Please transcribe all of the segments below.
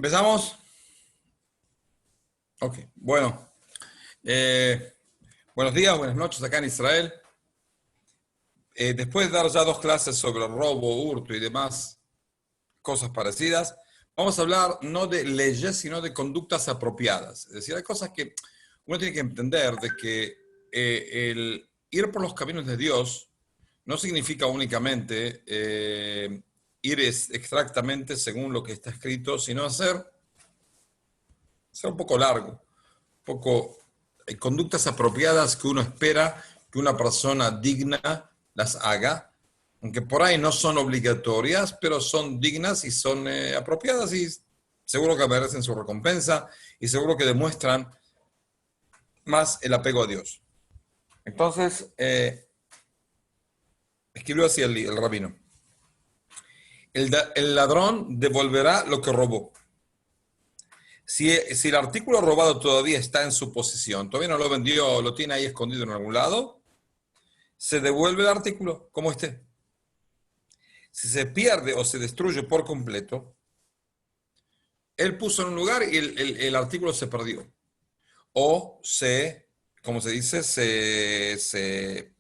¿Empezamos? Ok, bueno. eh, Buenos días, buenas noches acá en Israel. Después de dar ya dos clases sobre robo, hurto y demás cosas parecidas, vamos a hablar no de leyes, sino de conductas apropiadas. Es decir, hay cosas que uno tiene que entender de que el ir por los caminos de Dios no significa únicamente ir exactamente según lo que está escrito, sino ser un poco largo, un poco conductas apropiadas que uno espera que una persona digna las haga, aunque por ahí no son obligatorias, pero son dignas y son apropiadas y seguro que merecen su recompensa y seguro que demuestran más el apego a Dios. Entonces, escribió así el rabino. El ladrón devolverá lo que robó. Si el artículo robado todavía está en su posesión, todavía no lo vendió, lo tiene ahí escondido en algún lado, se devuelve el artículo como esté. Si se pierde o se destruye por completo, él puso en un lugar y el artículo se perdió. O como se dice, se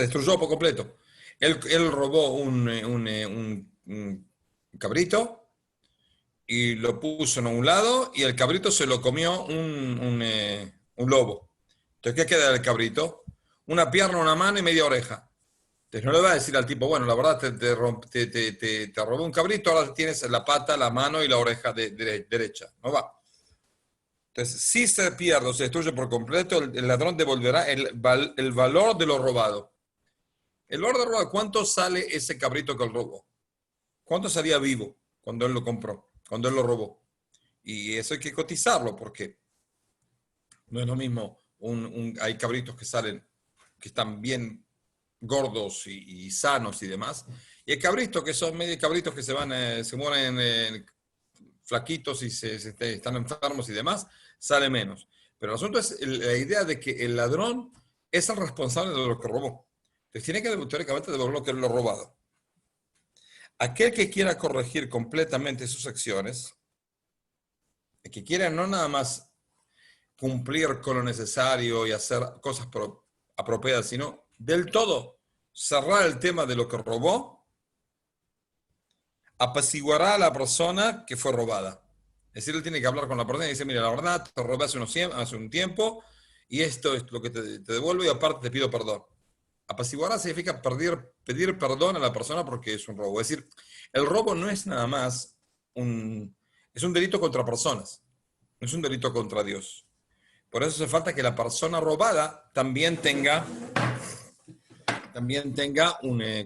destruyó por completo. Él robó un cabrito y lo puso en un lado y el cabrito se lo comió un lobo. Entonces, ¿qué queda del cabrito? Una pierna, una mano y media oreja. Entonces no le va a decir al tipo, bueno, la verdad te robó un cabrito, ahora tienes la pata, la mano y la oreja derecha. No va. Entonces, si se pierde o se destruye por completo, el ladrón devolverá el valor de lo robado. El valor de lo robado, ¿cuánto sale ese cabrito que él robó? ¿Cuánto salía vivo cuando él lo compró, cuando él lo robó? Y eso hay que cotizarlo porque no es lo mismo. Hay cabritos que salen, que están bien gordos y sanos y demás. Y hay cabritos que son medio cabritos que se mueren flaquitos y están enfermos y demás, sale menos. Pero el asunto es la idea de que el ladrón es el responsable de lo que robó. Entonces tiene que teóricamente devolver lo que es lo robado. Aquel que quiera corregir completamente sus acciones, el que quiera no nada más cumplir con lo necesario y hacer cosas apropiadas, sino del todo cerrar el tema de lo que robó, apaciguará a la persona que fue robada. Es decir, él tiene que hablar con la persona y decir, mira, la verdad, te robé hace un tiempo y esto es lo que te devuelvo y aparte te pido perdón. Apaciguará significa pedir perdón a la persona porque es un robo. Es decir, el robo no es nada más es un delito contra personas, no es un delito contra Dios. Por eso hace falta que la persona robada también tenga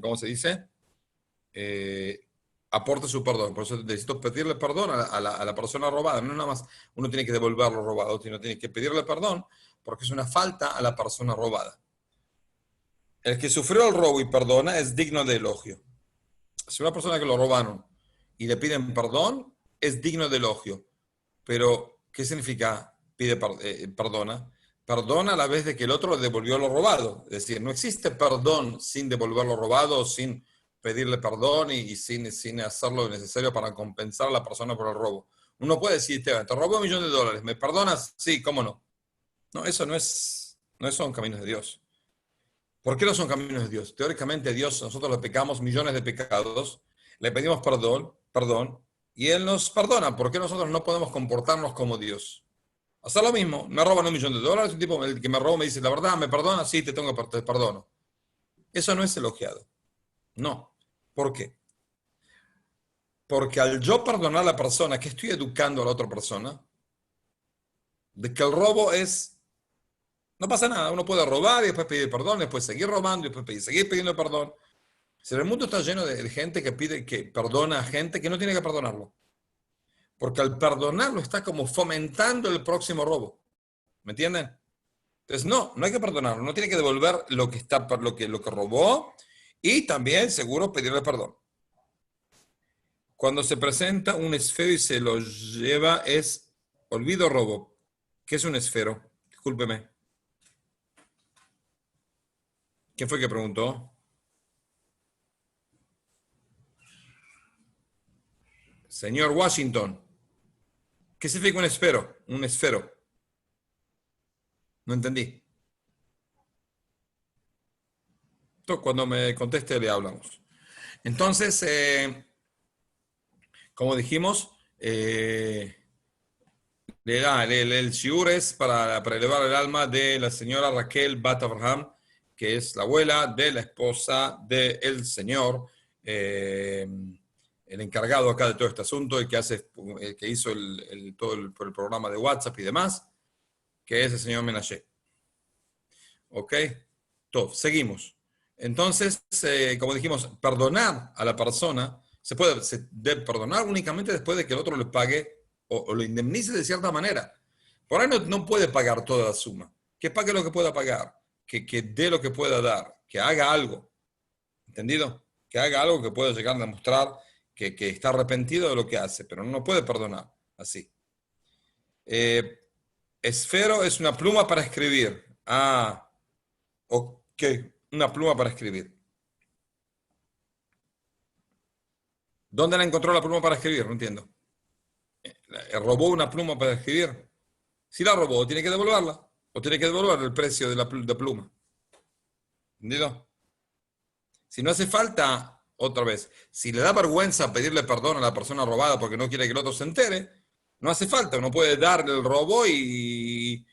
¿cómo se dice? Eh, Aporte su perdón. Por eso necesito pedirle perdón a la persona robada. No nada más uno tiene que devolver lo robado, sino tiene que pedirle perdón porque es una falta a la persona robada. El que sufrió el robo y perdona es digno de elogio. Si una persona que lo robaron y le piden perdón, es digno de elogio. Pero, ¿qué significa perdona? Perdona a la vez de que el otro le devolvió lo robado. Es decir, no existe perdón sin devolver lo robado, sin pedirle perdón y sin hacer lo necesario para compensar a la persona por el robo. Uno puede decir, te robó $1.000.000, ¿me perdonas? Sí, ¿cómo no? No, eso no son caminos de Dios. ¿Por qué no son caminos de Dios? Teóricamente Dios, nosotros le pecamos millones de pecados, le pedimos perdón, y Él nos perdona. ¿Por qué nosotros no podemos comportarnos como Dios? Hacer lo mismo, me roban $1.000.000, un tipo el que me robó me dice, la verdad, ¿me perdona? Sí, te perdono. Eso no es elogiado. No. ¿Por qué? Porque al yo perdonar a la persona, que estoy educando a la otra persona, de que el robo no pasa nada, uno puede robar y después pedir perdón, después seguir robando y después seguir pidiendo perdón. Si el mundo está lleno de gente que perdona a gente que no tiene que perdonarlo. Porque al perdonarlo está como fomentando el próximo robo. ¿Me entienden? Entonces, no hay que perdonarlo. No tiene que devolver lo que robó y también, seguro, pedirle perdón. Cuando se presenta un esfero y se lo lleva es olvido robo. ¿Qué es un esfero? Discúlpeme. ¿Quién fue que preguntó? Señor Washington, ¿qué significa un esfero? Un esfero. No entendí. Entonces, cuando me conteste le hablamos. Entonces, como dijimos, el shiur es para elevar el alma de la señora Raquel Bat Abraham, que es la abuela de la esposa del señor, el encargado acá de todo este asunto y que hizo todo el programa de WhatsApp y demás, que es el señor Menashe. ¿Ok? Todo, seguimos. Entonces, como dijimos, perdonar a la persona, se debe perdonar únicamente después de que el otro le pague o lo indemnice de cierta manera. Por ahí no puede pagar toda la suma. Que pague lo que pueda pagar, que dé lo que pueda dar, que haga algo. ¿Entendido? Que haga algo que pueda llegar a demostrar que está arrepentido de lo que hace, pero no puede perdonar así. Esfero es una pluma para escribir. Ah, ok, una pluma para escribir. ¿Dónde la encontró la pluma para escribir? No entiendo. ¿Robó una pluma para escribir? Si la robó, tiene que devolverla. O tiene que devolver el precio de la pluma. ¿Entendido? Si no hace falta, otra vez, si le da vergüenza pedirle perdón a la persona robada porque no quiere que el otro se entere, no hace falta. Uno puede darle el robo y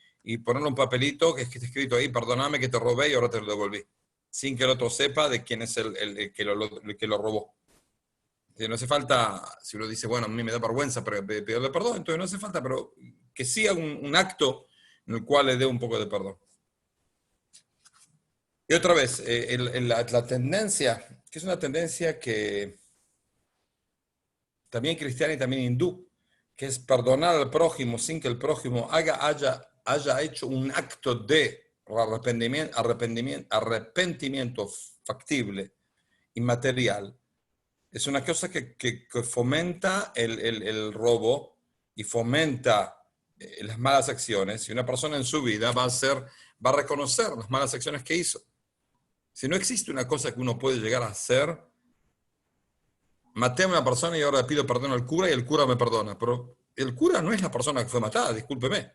ponerle un papelito que esté escrito ahí, perdóname que te robé y ahora te lo devolví. Sin que el otro sepa de quién es el que lo robó. No hace falta, si uno dice, bueno, a mí me da vergüenza pedirle perdón, entonces no hace falta, pero que sí haga un acto en el cual le dé un poco de perdón. Y otra vez, la tendencia, que es una tendencia que también cristiana y también hindú, que es perdonar al prójimo sin que el prójimo haya hecho un acto de arrepentimiento factible y material. Es una cosa que fomenta el robo y fomenta las malas acciones. Y una persona en su vida va a reconocer las malas acciones que hizo. Si no existe una cosa que uno puede llegar a hacer, maté a una persona y ahora le pido perdón al cura y el cura me perdona. Pero el cura no es la persona que fue matada, discúlpeme.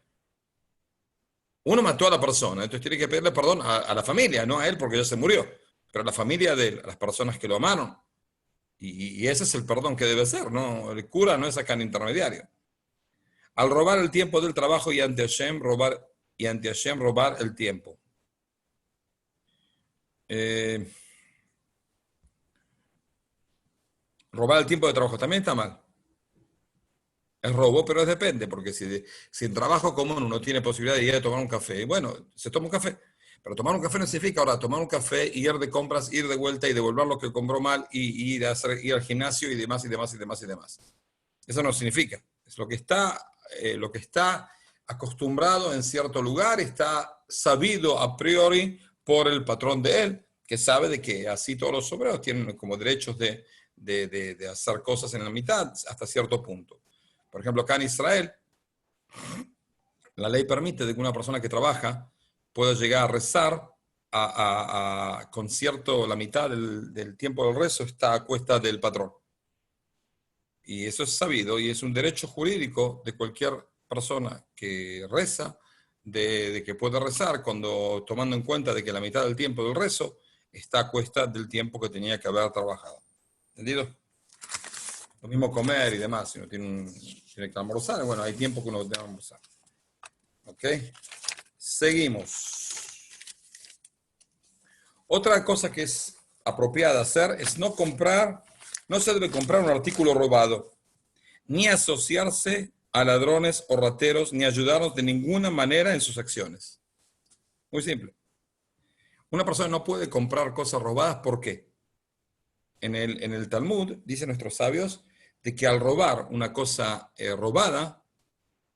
Uno mató a la persona, entonces tiene que pedirle perdón a la familia, no a él porque ya se murió, pero a la familia de él, a las personas que lo amaron. Y ese es el perdón que debe ser, ¿no? El cura no es acá en intermediario. Al robar el tiempo del trabajo y ante Hashem robar el tiempo. Robar el tiempo de trabajo también está mal. Es robo, pero depende, porque si en trabajo común uno tiene posibilidad de ir a tomar un café, bueno, se toma un café. Pero tomar un café no significa ahora tomar un café, ir de compras, ir de vuelta y devolver lo que compró mal y ir al gimnasio y demás, y demás, y demás, y demás. Eso no significa. Es lo que está acostumbrado en cierto lugar, está sabido a priori por el patrón de él, que sabe de que así todos los obreros tienen como derechos de hacer cosas en la mitad hasta cierto punto. Por ejemplo, acá en Israel, la ley permite de que una persona que trabaja pueda llegar a rezar con cierto, la mitad del tiempo del rezo está a cuesta del patrón. Y eso es sabido y es un derecho jurídico de cualquier persona que reza, de que puede rezar tomando en cuenta de que la mitad del tiempo del rezo está a cuesta del tiempo que tenía que haber trabajado. ¿Entendido? Lo mismo comer y demás, si uno tiene que almorzar, bueno, hay tiempo que uno debe almorzar. ¿Ok? Seguimos. Otra cosa que es apropiada hacer es no se debe comprar un artículo robado, ni asociarse a ladrones o rateros, ni ayudarlos de ninguna manera en sus acciones. Muy simple. Una persona no puede comprar cosas robadas, ¿por qué? En el Talmud, dicen nuestros sabios, de que al robar una cosa robada,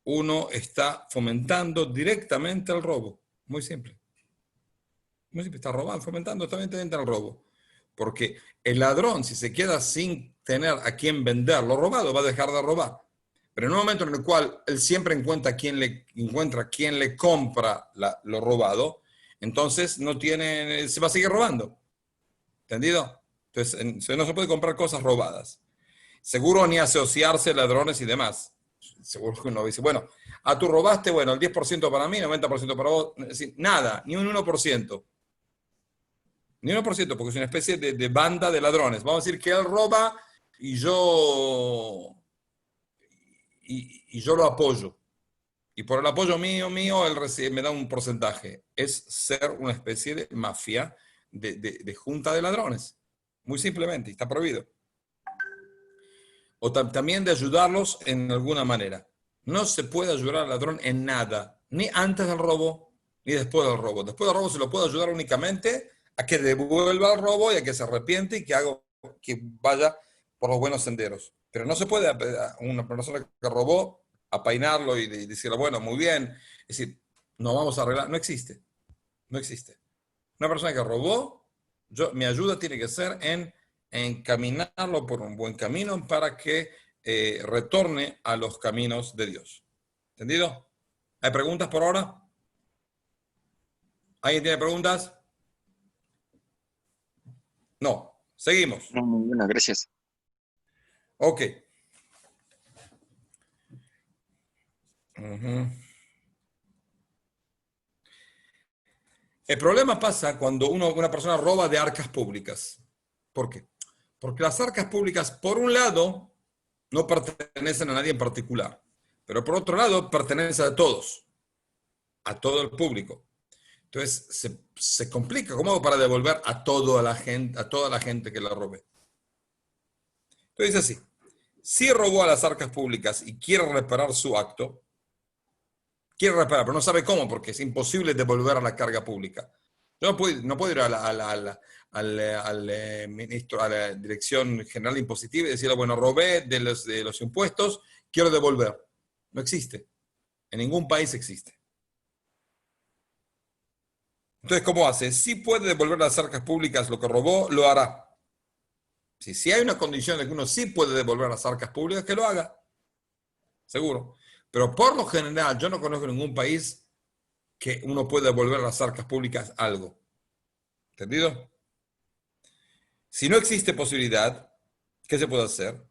uno está fomentando directamente el robo. Muy simple. Muy simple, está robando, fomentando directamente el robo. Porque el ladrón, si se queda sin tener a quién vender lo robado, va a dejar de robar. Pero en un momento en el cual él siempre encuentra quién le compra lo robado, entonces se va a seguir robando. ¿Entendido? Entonces no se puede comprar cosas robadas. Seguro ni asociarse ladrones y demás. Seguro que uno dice, bueno, tú robaste, bueno, el 10% para mí, 90% para vos. Es decir, nada, ni un 1%. Ni 1%, porque es una especie de banda de ladrones. Vamos a decir que él roba y yo lo apoyo. Y por el apoyo mío, él me da un porcentaje. Es ser una especie de mafia, de junta de ladrones. Muy simplemente, está prohibido. O también de ayudarlos en alguna manera. No se puede ayudar al ladrón en nada, ni antes del robo, ni después del robo. Después del robo se lo puede ayudar únicamente a que devuelva el robo y a que se arrepiente y que vaya por los buenos senderos. Pero no se puede a una persona que robó apeinarlo y decirle, bueno, muy bien. Es decir, no vamos a arreglar. No existe. No existe. Una persona que robó, mi ayuda tiene que ser en encaminarlo por un buen camino para que retorne a los caminos de Dios. ¿Entendido? ¿Hay preguntas por ahora? ¿Alguien tiene preguntas? No. Seguimos. No, muy buena, gracias. Ok. El problema pasa cuando una persona roba de arcas públicas. ¿Por qué? Porque las arcas públicas, por un lado, no pertenecen a nadie en particular, pero por otro lado, pertenecen a todos, a todo el público. Entonces, se complica. ¿Cómo hago para devolver a toda la gente que la robé? Entonces, así. Si robó a las arcas públicas y quiere reparar su acto, quiere reparar, pero no sabe cómo, porque es imposible devolver a la carga pública. Yo no puedo ir al ministro, a la Dirección General Impositiva y decirle, bueno, robé de los impuestos, quiero devolver. No existe. En ningún país existe. Entonces, ¿cómo hace? Si puede devolver a las arcas públicas lo que robó, lo hará. Si hay una condición de que uno sí puede devolver a las arcas públicas, que lo haga. Seguro. Pero por lo general, yo no conozco ningún país que uno pueda devolver a las arcas públicas algo. ¿Entendido? Si no existe posibilidad, ¿qué se puede hacer?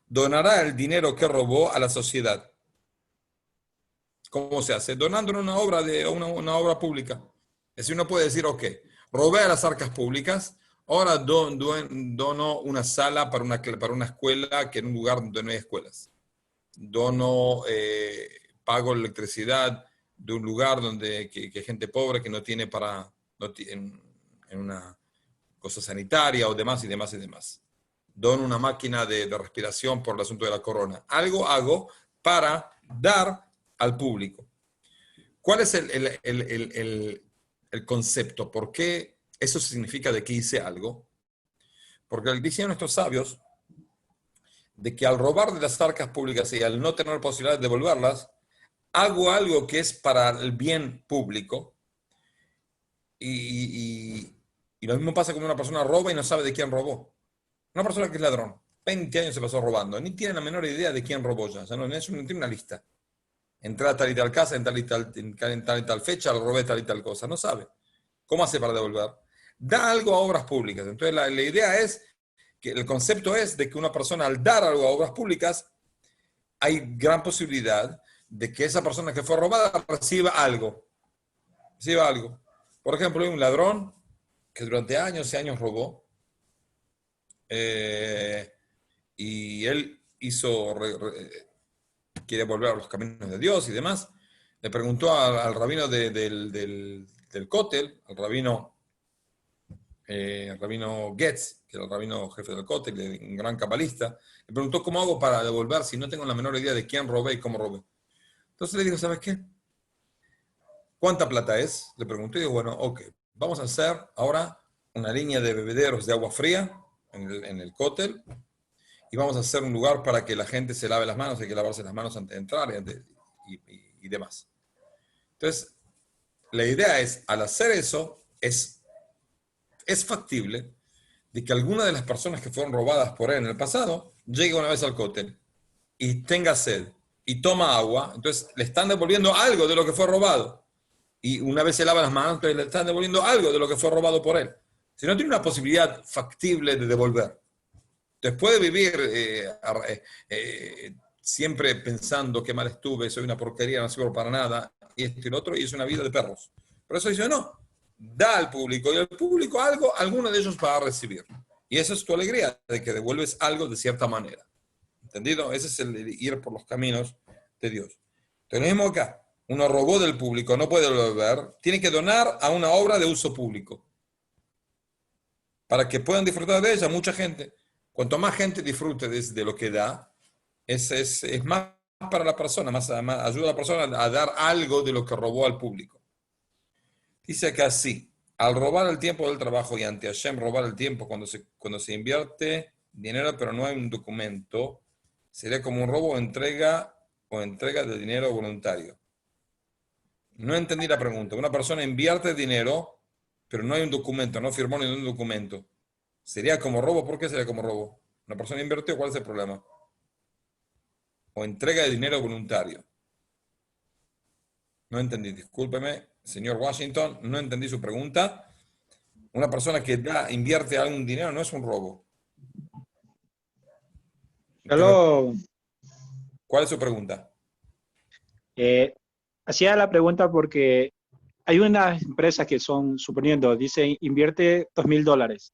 Donará el dinero que robó a la sociedad. ¿Cómo se hace? Donando en una obra, una obra pública. Es decir, uno puede decir, ok, robé a las arcas públicas, ahora dono una sala para una escuela que en un lugar donde no hay escuelas. Pago electricidad de un lugar donde que hay gente pobre que no tiene en una cosa sanitaria o demás y demás y demás. Dono una máquina de respiración por el asunto de la corona. Algo hago para dar al público. ¿Cuál es el concepto? ¿Por qué eso significa de que hice algo? Porque dicen nuestros sabios de que al robar de las arcas públicas y al no tener posibilidad de devolverlas, hago algo que es para el bien público y lo mismo pasa cuando una persona roba y no sabe de quién robó. Una persona que es ladrón, 20 años se pasó robando, ni tiene la menor idea de quién robó ya, no tiene una lista. Entré a tal y tal casa, en tal y tal fecha, lo robé tal y tal cosa, no sabe. ¿Cómo hace para devolver? Da algo a obras públicas. Entonces la idea es que el concepto es de que una persona al dar algo a obras públicas, hay gran posibilidad de que esa persona que fue robada reciba algo. Reciba algo. Por ejemplo, hay un ladrón que durante años y años robó y él quiere volver a los caminos de Dios y demás. Le preguntó al rabino del Kotel, al rabino Getz, que era el rabino jefe del Kotel, un gran cabalista, le preguntó cómo hago para devolver si no tengo la menor idea de quién robé y cómo robé. Entonces le dijo, ¿sabes qué? ¿Cuánta plata es? Le pregunté y dijo, bueno, ok, vamos a hacer ahora una línea de bebederos de agua fría en el Kotel y vamos a hacer un lugar para que la gente se lave las manos, hay que lavarse las manos antes de entrar y demás. Entonces, la idea es, al hacer eso, es factible de que alguna de las personas que fueron robadas por él en el pasado llegue una vez al Kotel y tenga sed y toma agua, entonces le están devolviendo algo de lo que fue robado. Y una vez se lava las manos, entonces le están devolviendo algo de lo que fue robado por él. Si no tiene una posibilidad factible de devolver. Entonces puede vivir siempre pensando que mal estuve, soy una porquería, no sirvo para nada, y esto y lo otro, y es una vida de perros. Por eso dice, no, da al público, y el público algo, alguno de ellos va a recibir. Y esa es tu alegría, de que devuelves algo de cierta manera. ¿Entendido? Ese es el ir por los caminos de Dios. Tenemos acá, uno robó del público, no puede devolver, tiene que donar a una obra de uso público, para que puedan disfrutar de ella mucha gente. Cuanto más gente disfrute de lo que da, es más para la persona, más ayuda a la persona a dar algo de lo que robó al público. Dice que así, al robar el tiempo del trabajo y ante Hashem robar el tiempo cuando se invierte dinero pero no hay un documento, sería como un robo o entrega de dinero voluntario. No entendí la pregunta. Una persona invierte dinero, pero no hay un documento, no firmó ningún documento. ¿Sería como robo? ¿Por qué sería como robo? Una persona invirtió, ¿cuál es el problema? O entrega de dinero voluntario. No entendí, discúlpeme, señor Washington, no entendí su pregunta. Una persona que invierte algún dinero no es un robo. Entonces, Solo ¿cuál es su pregunta? eh, hacía la pregunta porque hay unas empresas que son, suponiendo, dice invierte $2,000.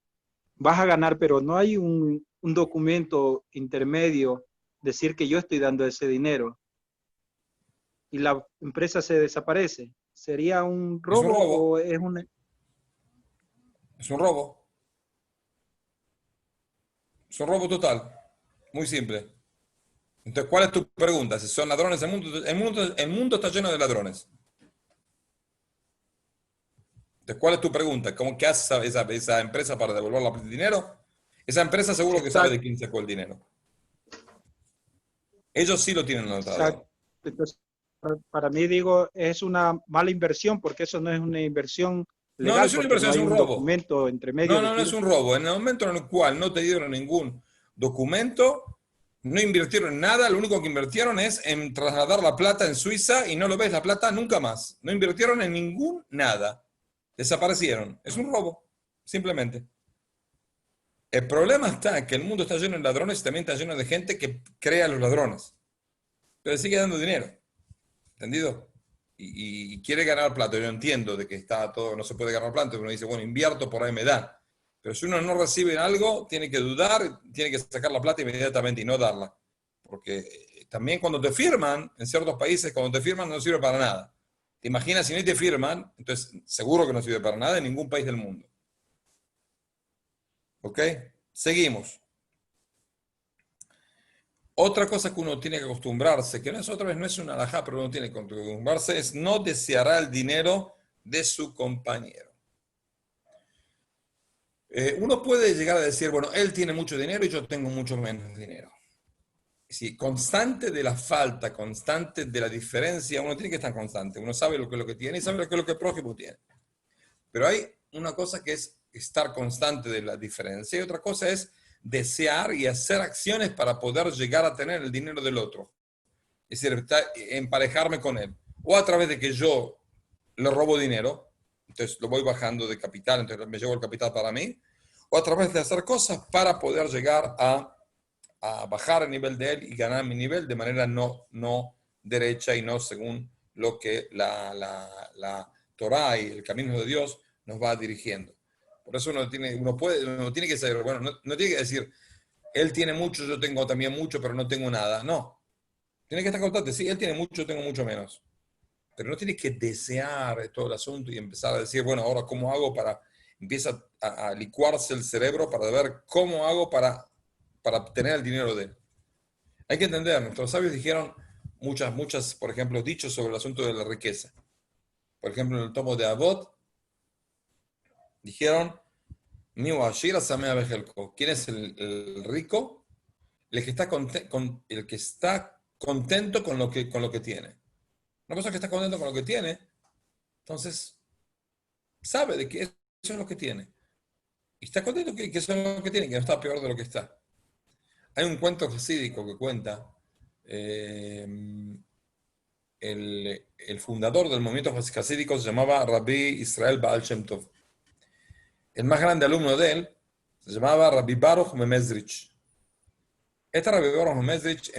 Vas a ganar, pero no hay un documento intermedio decir que yo estoy dando ese dinero y la empresa se desaparece. ¿Sería un Es un robo robo, o es un... es un robo, es un robo total. Muy simple. Entonces, ¿cuál es tu pregunta? Si son ladrones, el mundo está lleno de ladrones. Entonces, ¿cuál es tu pregunta? ¿Qué hace esa empresa para devolver el dinero? Esa empresa seguro que sabe de Exacto, quién sacó el dinero. Ellos sí lo tienen exacto. anotado. Entonces, para mí digo, es una mala inversión porque eso no es una inversión No, no legal es una porque no inversión, es hay un un robo. documento entre medio No, de no, no es decir, un robo. En el momento en el cual no te dieron ningún documento, no invirtieron nada, lo único que invirtieron es en trasladar la plata en Suiza y no lo ves la plata nunca más. No invirtieron en ningún nada. Desaparecieron. Es un robo, simplemente. El problema está en que el mundo está lleno de ladrones y también está lleno de gente que crea a los ladrones. Pero sigue dando dinero. ¿Entendido? Y quiere ganar plata. Yo entiendo de que está todo, no se puede ganar plata, pero uno dice, bueno, invierto, por ahí me da. Pero si uno no recibe algo, tiene que dudar, tiene que sacar la plata inmediatamente y no darla. Porque también cuando te firman, en ciertos países, cuando te firman no sirve para nada. ¿Te imaginas si no te firman? Entonces, seguro que no sirve para nada en ningún país del mundo. ¿Ok? Seguimos. Otra cosa que uno tiene que acostumbrarse, que no es otra vez, no es una alajá, pero uno tiene que acostumbrarse, es no deseará el dinero de su compañero. Uno puede llegar a decir, bueno, él tiene mucho dinero y yo tengo mucho menos dinero. Si constante de la falta, constante de la diferencia, uno tiene que estar constante. Uno sabe lo que tiene y sabe lo que es lo que el prójimo tiene. Pero hay una cosa que es estar constante de la diferencia y otra cosa es desear y hacer acciones para poder llegar a tener el dinero del otro. Es decir, emparejarme con él. O a través de que yo le robo dinero, entonces lo voy bajando de capital, entonces me llevo el capital para mí, o a través de hacer cosas para poder llegar a bajar el nivel de él y ganar mi nivel de manera no derecha y no según lo que la Torah y el camino de Dios nos va dirigiendo. Por eso uno tiene que saber, bueno, no tiene que decir, él tiene mucho, yo tengo también mucho, pero no tengo nada. No, tiene que estar constante. Sí, él tiene mucho, yo tengo mucho menos. Pero no tienes que desear todo el asunto y empezar a decir, bueno, ahora cómo hago para... Empieza a licuarse el cerebro para ver cómo hago para obtener el dinero de él. Hay que entender, nuestros sabios dijeron muchas, por ejemplo, dichos sobre el asunto de la riqueza. Por ejemplo, en el tomo de Avot, dijeron, ¿quién es el rico? El que está contento con lo que tiene. Una persona que está contento con lo que tiene, entonces sabe de que eso es lo que tiene. Y está contento que eso es lo que tiene, que no está peor de lo que está. Hay un cuento jasídico que cuenta eh, el fundador del movimiento jasídico se llamaba Rabbi Israel Baal Shem Tov. El más grande alumno de él se llamaba Rabbi Baruch Memezrich. Este Rabbi Abraham Mezrich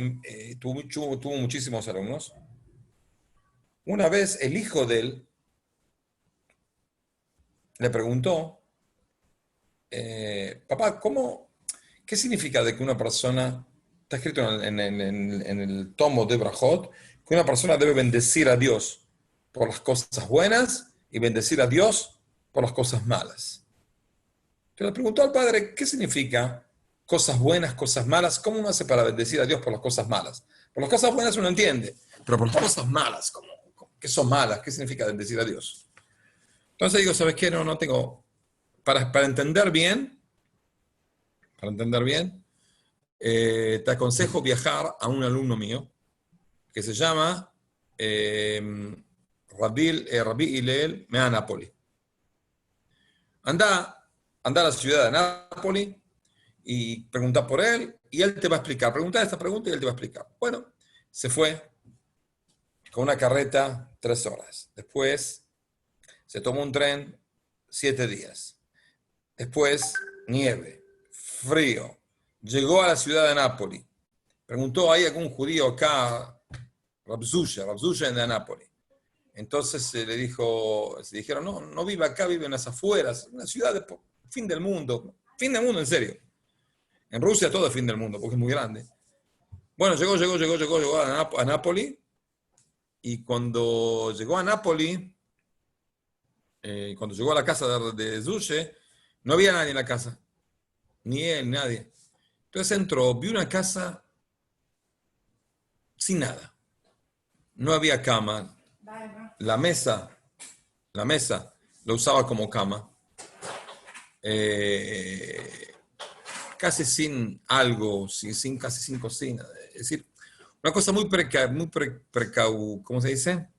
tuvo muchísimos alumnos. Una vez el hijo de él le preguntó, papá, ¿qué significa de que una persona, está escrito en el tomo de Brajot, que una persona debe bendecir a Dios por las cosas buenas y bendecir a Dios por las cosas malas? Entonces le preguntó al padre, ¿qué significa cosas buenas, cosas malas? ¿Cómo uno hace para bendecir a Dios por las cosas malas? Por las cosas buenas uno entiende, pero por las cosas malas, ¿qué son malas? ¿Qué significa bendecir a Dios? Entonces digo, ¿sabes qué? No tengo, para entender bien, te aconsejo viajar a un alumno mío que se llama Rabbi Hillel Mea Napoli. Anda a la ciudad de Nápoles y pregunta por él y él te va a explicar. Pregunta esta pregunta y él te va a explicar. Bueno, se fue con una carreta 3 horas. Después se tomó un tren 7 días. Después nieve, frío. Llegó a la ciudad de Nápoles. Preguntó, ¿hay algún judío acá? Rabzusha de Nápoles. Entonces se dijeron, no vive acá, vive en las afueras, una ciudad de fin del mundo en serio. En Rusia todo es fin del mundo, porque es muy grande. Bueno, llegó a Nápoles, y cuando llegó a Nápoles, cuando llegó a la casa de Zuche, no había nadie en la casa, ni él, nadie. Entonces entró, vio una casa sin nada. No había cama. La mesa la usaba como cama. Casi sin algo, casi sin cocina. Es decir, una cosa muy ¿cómo se dice?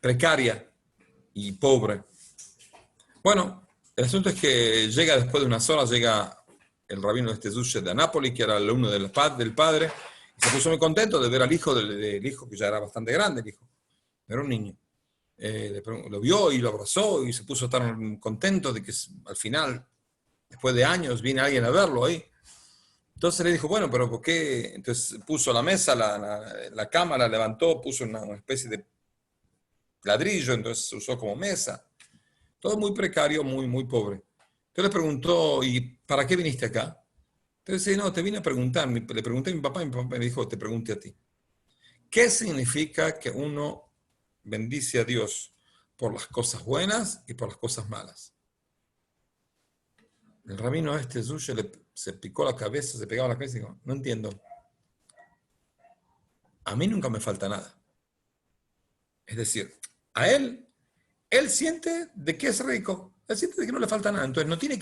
Precaria y pobre. Bueno, el asunto es que después de unas horas, llega el rabino de este Zuche de Nápoles, que era el alumno del padre, y se puso muy contento de ver al hijo del hijo, que ya era bastante grande, el hijo, era un niño. Lo vio y lo abrazó y se puso tan contento de que al final, después de años, viene alguien a verlo ahí. Entonces le dijo, bueno, pero ¿por qué? Entonces puso la mesa, la cama, la levantó, puso una especie de ladrillo, entonces se usó como mesa. Todo muy precario, muy pobre. Entonces le preguntó, ¿y para qué viniste acá? Entonces dice, no, te vine a preguntar. Le pregunté a mi papá me dijo, te pregunté a ti. ¿Qué significa que uno bendice a Dios por las cosas buenas y por las cosas malas? El rabino Zuche se picó la cabeza, se pegaba la cabeza y dijo, no entiendo. A mí nunca me falta nada. Es decir, a él siente de que es rico, él siente de que no le falta nada, entonces no tiene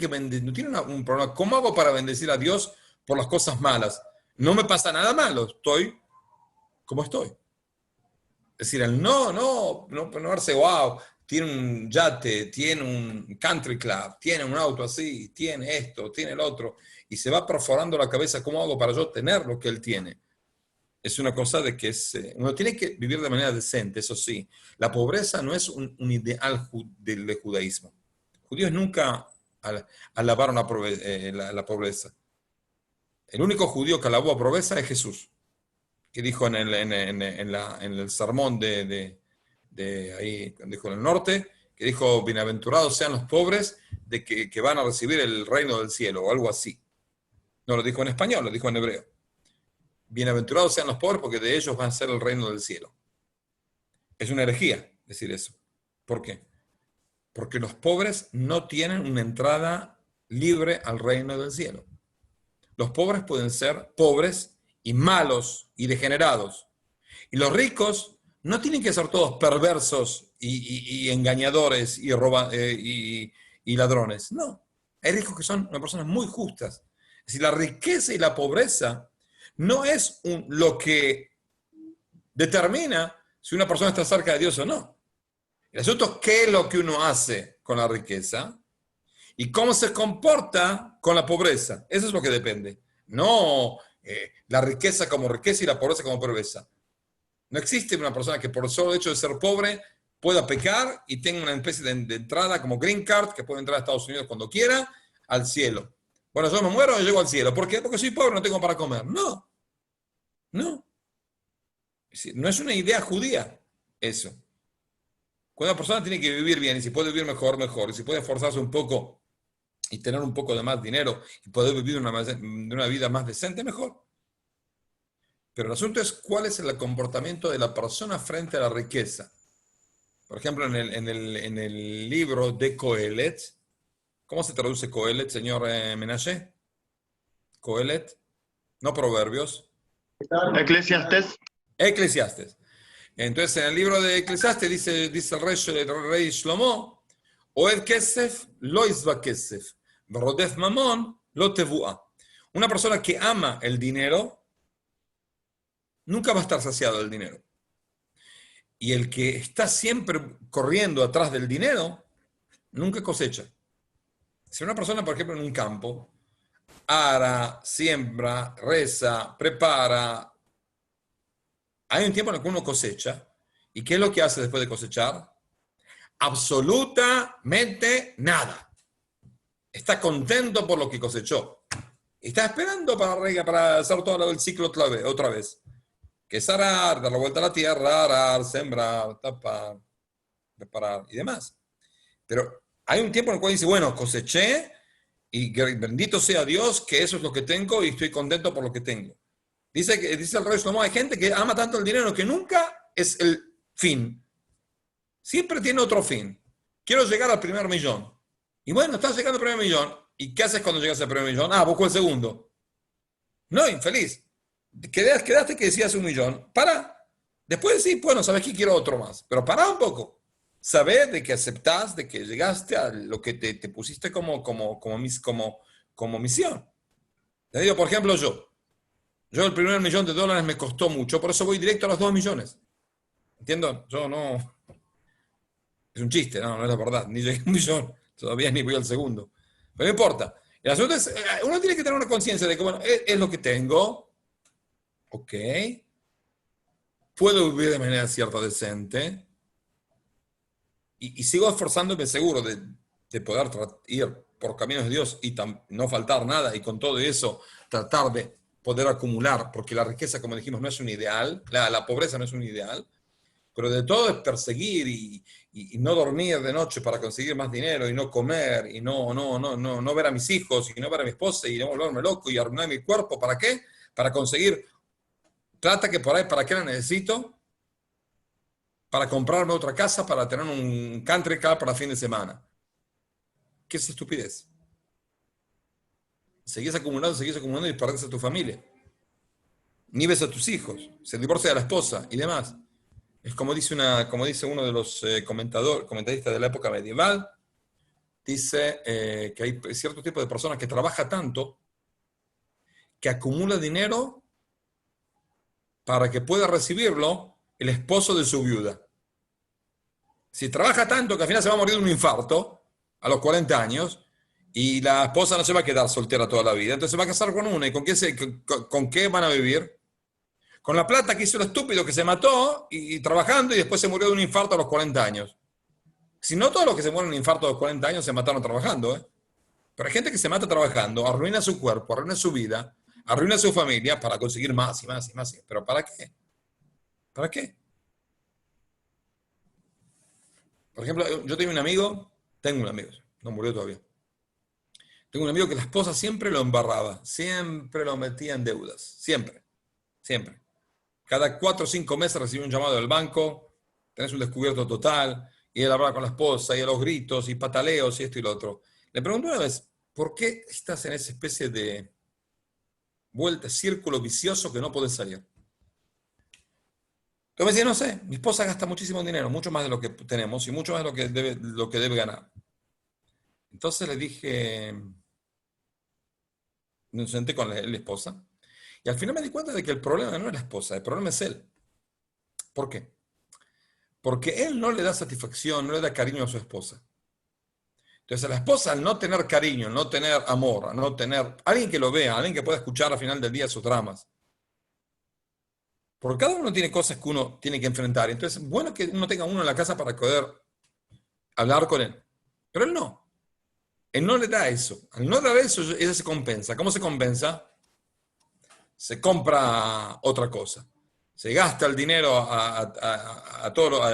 un problema. ¿Cómo hago para bendecir a Dios por las cosas malas? No me pasa nada malo, estoy como estoy. Es decir, él no verse, wow, tiene un yate, tiene un country club, tiene un auto así, tiene esto, tiene el otro, y se va perforando la cabeza, ¿cómo hago para yo tener lo que él tiene? Es una cosa de que uno tiene que vivir de manera decente, eso sí. La pobreza no es un ideal del judaísmo. Judíos nunca alabaron la pobreza. El único judío que alabó a pobreza es Jesús, que dijo en el sermón de ahí, dijo en el norte, que dijo, bienaventurados sean los pobres de que van a recibir el reino del cielo, o algo así. No lo dijo en español, lo dijo en hebreo. Bienaventurados sean los pobres porque de ellos va a ser el reino del cielo. Es una herejía decir eso. ¿Por qué? Porque los pobres no tienen una entrada libre al reino del cielo. Los pobres pueden ser pobres y malos y degenerados. Y los ricos no tienen que ser todos perversos y engañadores y ladrones. No. Hay ricos que son personas muy justas. Es decir, la riqueza y la pobreza no es lo que determina si una persona está cerca de Dios o no. El asunto es qué es lo que uno hace con la riqueza y cómo se comporta con la pobreza. Eso es lo que depende. No la riqueza como riqueza y la pobreza como pobreza. No existe una persona que por el solo hecho de ser pobre pueda pecar y tenga una especie de entrada como green card, que puede entrar a Estados Unidos cuando quiera, al cielo. Bueno, yo me muero y llego al cielo. ¿Por qué? Porque soy pobre, no tengo para comer. No, no. No es una idea judía eso. Cuando una persona tiene que vivir bien y si puede vivir mejor, mejor. Y si puede esforzarse un poco y tener un poco de más dinero y poder vivir una vida más decente, mejor. Pero el asunto es cuál es el comportamiento de la persona frente a la riqueza. Por ejemplo, en el libro de Coelet, ¿cómo se traduce Coelet, señor Menashe? Coelet, no Proverbios. Eclesiastes. Eclesiastes. Entonces, en el libro de Eclesiastes dice el rey Shlomo, Oed kesef, lo isba kesef, rodef mamón, lo tevua. Una persona que ama el dinero, nunca va a estar saciado del dinero. Y el que está siempre corriendo atrás del dinero, nunca cosecha. Si una persona, por ejemplo, en un campo, ara, siembra, reza, prepara, hay un tiempo en el que uno cosecha. ¿Y qué es lo que hace después de cosechar? Absolutamente nada. Está contento por lo que cosechó. Y está esperando para hacer todo el ciclo otra vez. Que es arar, dar la vuelta a la tierra, arar, sembrar, tapar, preparar y demás. Pero hay un tiempo en el cual dice, bueno, coseché y bendito sea Dios que eso es lo que tengo y estoy contento por lo que tengo. Dice el rey Shlomo, hay gente que ama tanto el dinero que nunca es el fin. Siempre tiene otro fin. Quiero llegar al primer millón. Y bueno, estás llegando al primer millón. ¿Y qué haces cuando llegas al primer millón? Ah, busco el segundo. No, infeliz. Quedaste que decías 1 millón. Para. Después sí, bueno, sabes que quiero otro más. Pero para un poco. Sabes de que aceptás, de que llegaste a lo que te pusiste como misión. Te digo, por ejemplo, yo el primer $1.000.000 me costó mucho, por eso voy directo a los 2 millones. ¿Entiendo? Yo no... Es un chiste, no es la verdad. Ni llegué a 1 millón, todavía ni voy al segundo. Pero no importa. El asunto es, uno tiene que tener una conciencia de que, bueno, es lo que tengo. Ok. Puedo vivir de manera cierta, decente. Y sigo esforzándome seguro de poder ir por caminos de Dios y no faltar nada. Y con todo eso, tratar de poder acumular. Porque la riqueza, como dijimos, no es un ideal. La pobreza no es un ideal. Pero de todo es perseguir y no dormir de noche para conseguir más dinero y no comer y no ver a mis hijos y no ver a mi esposa y no volverme loco y arruinar mi cuerpo. ¿Para qué? Para conseguir plata que por ahí, ¿para qué la necesito? Para comprarme otra casa, para tener un country car para fin de semana. ¿Qué es estupidez? Seguís acumulando y perdés a tu familia. Ni ves a tus hijos. Se divorcia de la esposa y demás. Es como dice uno de los comentaristas de la época medieval, dice que hay cierto tipo de personas que trabaja tanto que acumula dinero para que pueda recibirlo el esposo de su viuda. Si trabaja tanto que al final se va a morir de un infarto a los 40 años y la esposa no se va a quedar soltera toda la vida, entonces se va a casar con una. ¿Y con qué van a vivir? Con la plata que hizo el estúpido que se mató y trabajando y después se murió de un infarto a los 40 años. Si no, todos los que se mueren de un infarto a los 40 años se mataron trabajando. Pero hay gente que se mata trabajando, arruina su cuerpo, arruina su vida, arruina su familia para conseguir más y más y más. ¿Pero para qué? ¿Para qué? Por ejemplo, yo tengo un amigo, no murió todavía. Tengo un amigo que la esposa siempre lo embarraba, siempre lo metía en deudas, siempre. Cada 4 o 5 meses recibía un llamado del banco, tenés un descubierto total, y él hablaba con la esposa, y a los gritos, y pataleos, y esto y lo otro. Le pregunté una vez, ¿por qué estás en esa especie de círculo vicioso que no podés salir? Entonces me decía, no sé, mi esposa gasta muchísimo dinero, mucho más de lo que tenemos, y mucho más de lo que debe ganar. Entonces le dije, me senté con la esposa, y al final me di cuenta de que el problema no es la esposa, el problema es él. ¿Por qué? Porque él no le da satisfacción, no le da cariño a su esposa. Entonces a la esposa, al no tener cariño, no tener amor, no tener alguien que lo vea, alguien que pueda escuchar al final del día sus dramas. Porque cada uno tiene cosas que uno tiene que enfrentar. Entonces es bueno que uno tenga uno en la casa para poder hablar con él. Pero él no. Él no le da eso. Al no dar eso, ella se compensa. ¿Cómo se compensa? Se compra otra cosa. Se gasta el dinero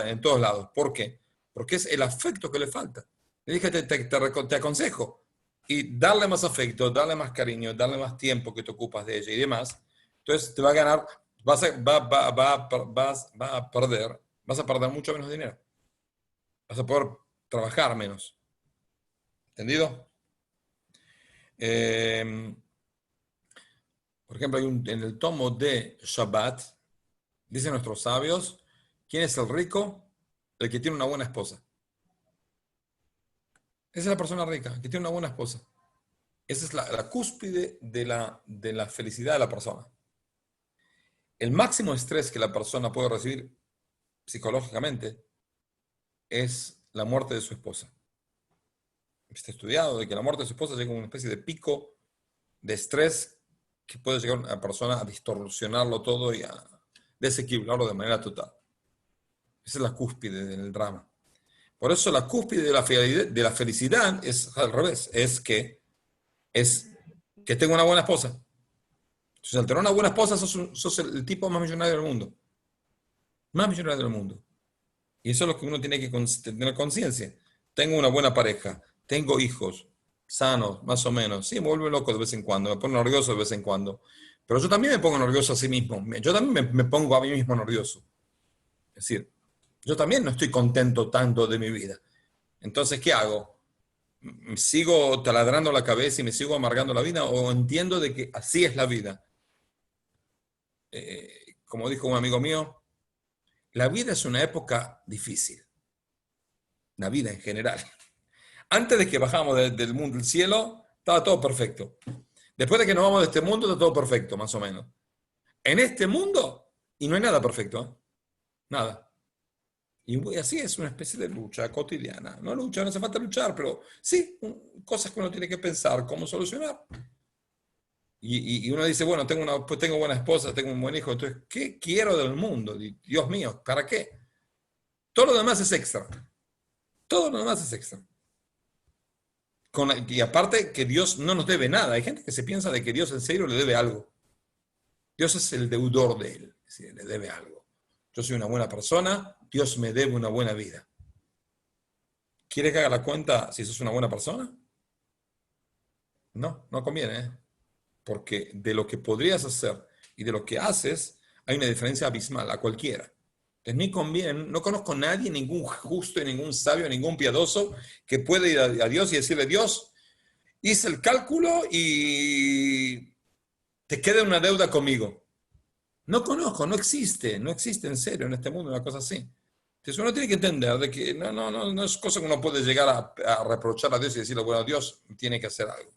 en todos lados. ¿Por qué? Porque es el afecto que le falta. Le dije, te aconsejo. Y darle más afecto, darle más cariño, darle más tiempo que te ocupas de ella y demás. Entonces te va a ganar, vas a perder mucho menos dinero. Vas a poder trabajar menos. ¿Entendido? Por ejemplo, en el tomo de Shabbat, dicen nuestros sabios, ¿quién es el rico? El que tiene una buena esposa. Esa es la persona rica, que tiene una buena esposa. Esa es la cúspide de la felicidad de la persona. El máximo estrés que la persona puede recibir psicológicamente es la muerte de su esposa. Está estudiado de que la muerte de su esposa llega a una especie de pico de estrés que puede llegar a una persona a distorsionarlo todo y a desequilibrarlo de manera total. Esa es la cúspide del drama. Por eso la cúspide de la felicidad es al revés, es que tenga una buena esposa. Entonces, al tener una buena esposa, sos el tipo más millonario del mundo. Más millonario del mundo. Y eso es lo que uno tiene que tener conciencia. Tengo una buena pareja, tengo hijos sanos, más o menos. Sí, me vuelvo loco de vez en cuando, me pongo nervioso de vez en cuando. Pero yo también me pongo nervioso a sí mismo. Yo también me pongo a mí mismo nervioso. Es decir, yo también no estoy contento tanto de mi vida. Entonces, ¿qué hago? ¿Me sigo taladrando la cabeza y me sigo amargando la vida? ¿O entiendo de que así es la vida? Como dijo un amigo mío, la vida es una época difícil. La vida en general. Antes de que bajamos del mundo del cielo, estaba todo perfecto. Después de que nos vamos de este mundo, está todo perfecto, más o menos. En este mundo, y no hay nada perfecto, ¿eh? Nada. Y así es una especie de lucha cotidiana. No lucha, no hace falta luchar, pero sí, cosas que uno tiene que pensar, cómo solucionar. Y uno dice, bueno, tengo buena esposa, tengo un buen hijo, entonces, ¿qué quiero del mundo? Dios mío, ¿para qué? Todo lo demás es extra. Todo lo demás es extra. Y aparte que Dios no nos debe nada. Hay gente que se piensa de que Dios en serio le debe algo. Dios es el deudor de él, es decir, le debe algo. Yo soy una buena persona, Dios me debe una buena vida. ¿Quiere que haga la cuenta si sos una buena persona? No, no conviene, ¿eh? Porque de lo que podrías hacer y de lo que haces, hay una diferencia abismal a cualquiera. Entonces, ni conviene, no conozco a nadie, ningún justo, ningún sabio, ningún piadoso, que pueda ir a Dios y decirle, Dios, hice el cálculo y te queda una deuda conmigo. No conozco, no existe en serio en este mundo una cosa así. Entonces uno tiene que entender de que no es cosa que uno puede llegar a reprochar a Dios y decirle, bueno, Dios tiene que hacer algo.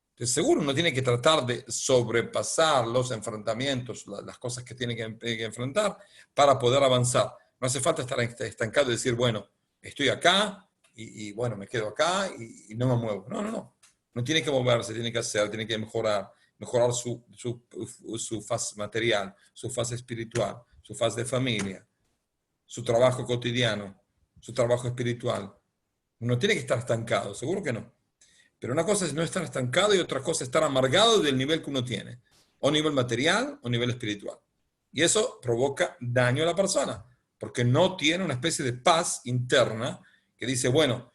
Entonces seguro uno tiene que tratar de sobrepasar los enfrentamientos, las cosas que tiene que enfrentar para poder avanzar. No hace falta estar estancado y decir, bueno, estoy acá y bueno, me quedo acá y no me muevo. No. No tiene que moverse, tiene que hacer, tiene que mejorar su faz material, su faz espiritual, su faz de familia, su trabajo cotidiano, su trabajo espiritual. Uno tiene que estar estancado, seguro que no. Pero una cosa es no estar estancado y otra cosa es estar amargado del nivel que uno tiene, o nivel material o nivel espiritual. Y eso provoca daño a la persona, porque no tiene una especie de paz interna que dice, bueno,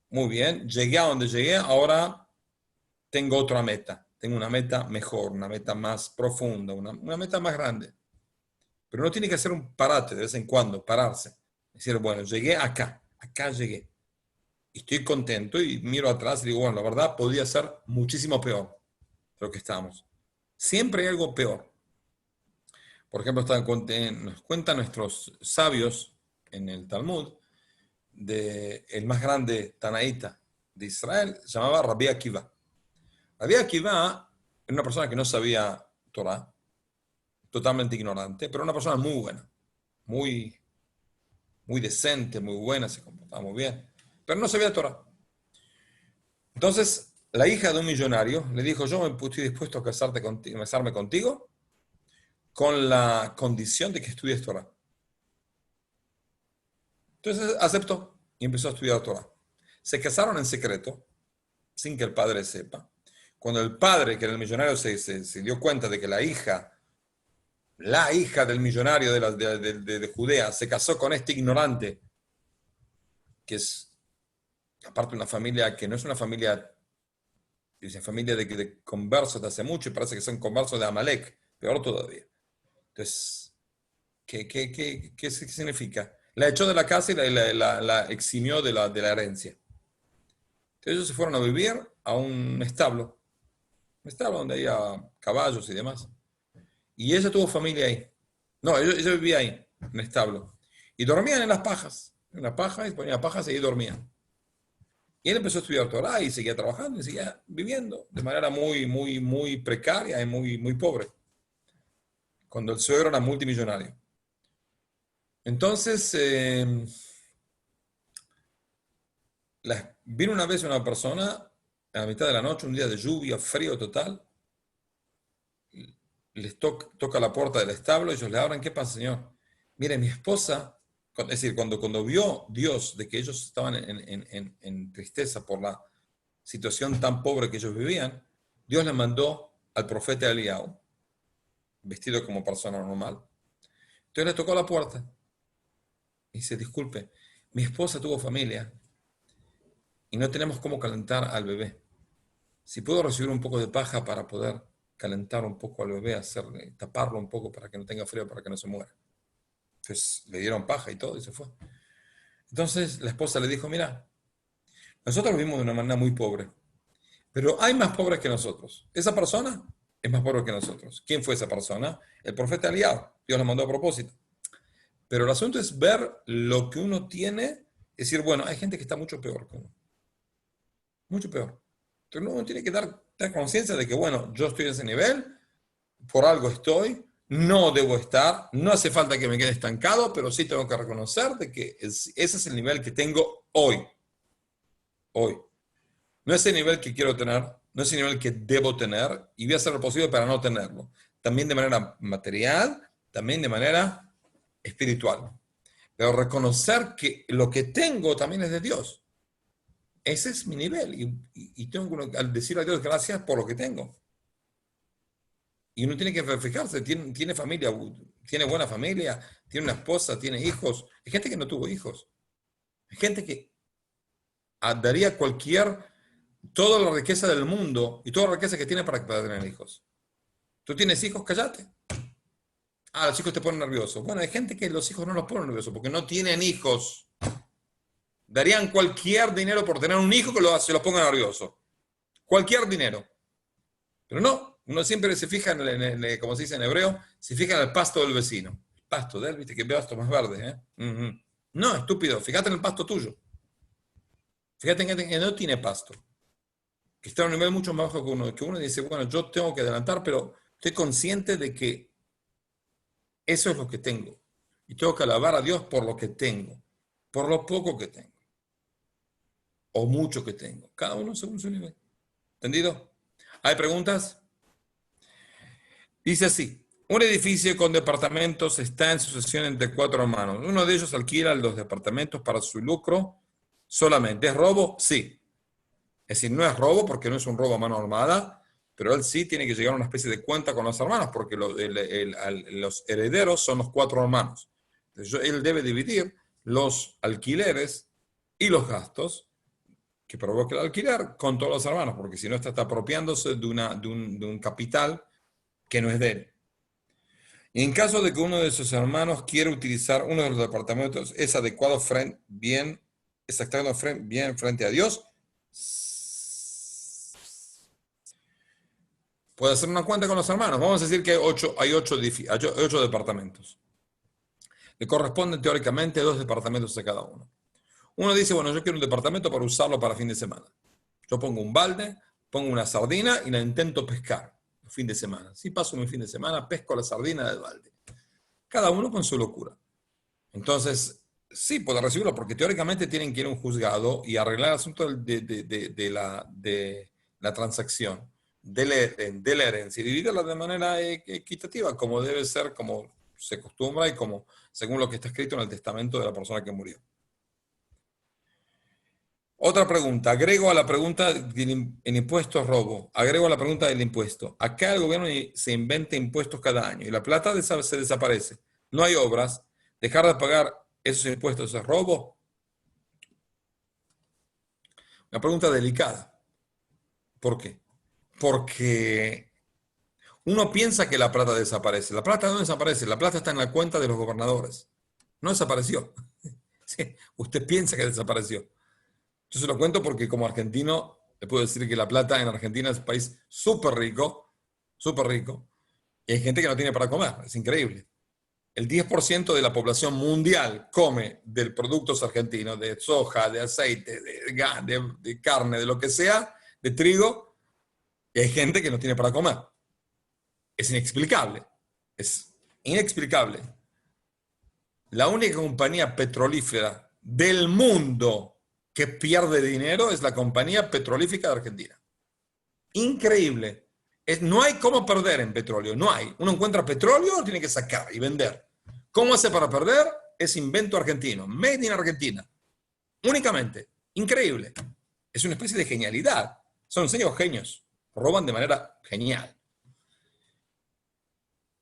muy bien, llegué a donde llegué, ahora tengo otra meta. Tengo una meta mejor, una meta más profunda, una meta más grande. Pero uno tiene que hacer un parate de vez en cuando, pararse. Decir, bueno, llegué acá llegué. Y estoy contento y miro atrás y digo, bueno, la verdad podría ser muchísimo peor de lo que estamos. Siempre hay algo peor. Por ejemplo, nos cuentan nuestros sabios en el Talmud el más grande tanaíta de Israel, se llamaba Rabbi Akiva. Rabbi Akiva era una persona que no sabía Torah, totalmente ignorante, pero una persona muy buena, muy, muy decente, muy buena, se comportaba muy bien, pero no sabía Torah. Entonces, la hija de un millonario le dijo, yo estoy dispuesto a casarme contigo con la condición de que estudies Torah. Entonces aceptó y empezó a estudiar Torah. Se casaron en secreto, sin que el padre sepa. Cuando el padre, que era el millonario, se dio cuenta de que la hija del millonario de Judea, se casó con este ignorante, que es, aparte, una familia que no es una familia, es una familia de conversos de hace mucho, y parece que son conversos de Amalek, peor todavía. Entonces, ¿qué significa? La echó de la casa y la eximió de la herencia. Entonces ellos se fueron a vivir a un establo donde había caballos y demás. Y ella tuvo familia ahí. No, ella vivía ahí, en el establo. Y dormían en las pajas. En las pajas, y ponían pajas y ahí dormían. Y él empezó a estudiar Torah y seguía trabajando y seguía viviendo de manera muy precaria y muy pobre. Cuando el suegro era multimillonario. Entonces, vino una vez una persona a la mitad de la noche, un día de lluvia, frío total. Les toca la puerta del establo, ellos le abren. ¿Qué pasa, señor? Mire, mi esposa, es decir, cuando vio Dios de que ellos estaban en tristeza por la situación tan pobre que ellos vivían, Dios le mandó al profeta Eliyahu, vestido como persona normal. Entonces le tocó la puerta y dice: disculpe, mi esposa tuvo familia y no tenemos cómo calentar al bebé. Si puedo recibir un poco de paja para poder calentar un poco al bebé, taparlo un poco para que no tenga frío, para que no se muera. Entonces le dieron paja y todo y se fue. Entonces la esposa le dijo: mira, nosotros vivimos de una manera muy pobre, pero hay más pobres que nosotros. Esa persona es más pobre que nosotros. ¿Quién fue esa persona? El profeta Eliyahu. Dios lo mandó a propósito. Pero el asunto es ver lo que uno tiene, es decir, bueno, hay gente que está mucho peor que uno. Mucho peor. Entonces uno tiene que dar conciencia de que, bueno, yo estoy en ese nivel, por algo estoy, no debo estar, no hace falta que me quede estancado, pero sí tengo que reconocer de que ese es el nivel que tengo hoy. Hoy. No es el nivel que quiero tener, no es el nivel que debo tener, y voy a hacer lo posible para no tenerlo. También de manera material, también de manera espiritual. Pero reconocer que lo que tengo también es de Dios. Ese es mi nivel y tengo que decir a Dios gracias por lo que tengo. Y uno tiene que fijarse, tiene familia, tiene buena familia, tiene una esposa, tiene hijos. Hay gente que no tuvo hijos. Hay gente que daría toda la riqueza del mundo y toda la riqueza que tiene para tener hijos. ¿Tú tienes hijos? Cállate. Los hijos te ponen nervioso. Bueno, hay gente que los hijos no los ponen nerviosos porque no tienen hijos. Darían cualquier dinero por tener un hijo que se los ponga nervioso. Cualquier dinero. Pero no, uno siempre se fija como se dice en hebreo, se fija en el pasto del vecino. El pasto de él, viste que pasto más verde, ¿eh? No, estúpido, fíjate en el pasto tuyo. Fíjate en que no tiene pasto. Que está a un nivel mucho más bajo que uno dice, bueno, yo tengo que adelantar, pero estoy consciente de que eso es lo que tengo. Y tengo que alabar a Dios por lo que tengo, por lo poco que tengo, o mucho que tengo. Cada uno según su nivel. ¿Entendido? ¿Hay preguntas? Dice así: un edificio con departamentos está en sucesión entre 4 hermanos. Uno de ellos alquila los departamentos para su lucro solamente. ¿Es robo? Sí. Es decir, no es robo porque no es un robo a mano armada, pero él sí tiene que llegar a una especie de cuenta con los hermanos porque los herederos son los 4 hermanos. Entonces él debe dividir los alquileres y los gastos que provoca el alquiler con todos los hermanos, porque si no está apropiándose de un capital que no es de él. Y en caso de que uno de sus hermanos quiera utilizar uno de los departamentos, es adecuado bien frente a Dios, puede hacer una cuenta con los hermanos. Vamos a decir que hay 8 departamentos. Le corresponden teóricamente 2 departamentos a cada uno. Uno dice, bueno, yo quiero un departamento para usarlo para fin de semana. Yo pongo un balde, pongo una sardina y la intento pescar el fin de semana. Si paso mi fin de semana, pesco la sardina del balde. Cada uno con su locura. Entonces, sí, puede recibirlo porque teóricamente tienen que ir a un juzgado y arreglar el asunto de la transacción, de la herencia y dividirla de manera equitativa, como debe ser, como se acostumbra y como según lo que está escrito en el testamento de la persona que murió. Otra pregunta, agrego a la pregunta en impuestos robo, agrego a la pregunta del impuesto. Acá el gobierno se inventa impuestos cada año y la plata se desaparece. No hay obras. Dejar de pagar esos impuestos es robo. Una pregunta delicada. ¿Por qué? Porque uno piensa que la plata desaparece. La plata no desaparece, la plata está en la cuenta de los gobernadores. No desapareció. Sí, usted piensa que desapareció. Yo se lo cuento porque como argentino le puedo decir que la plata en Argentina es un país súper rico, y hay gente que no tiene para comer, es increíble. El 10% de la población mundial come de productos argentinos, de soja, de aceite, de carne, de lo que sea, de trigo, y hay gente que no tiene para comer. Es inexplicable, es inexplicable. La única compañía petrolífera del mundo que pierde dinero es la compañía petrolífica de Argentina. Increíble. No hay cómo perder en petróleo, no hay. Uno encuentra petróleo, lo tiene que sacar y vender. ¿Cómo hace para perder? Es invento argentino, made in Argentina. Únicamente. Increíble. Es una especie de genialidad. Son señores genios. Roban de manera genial.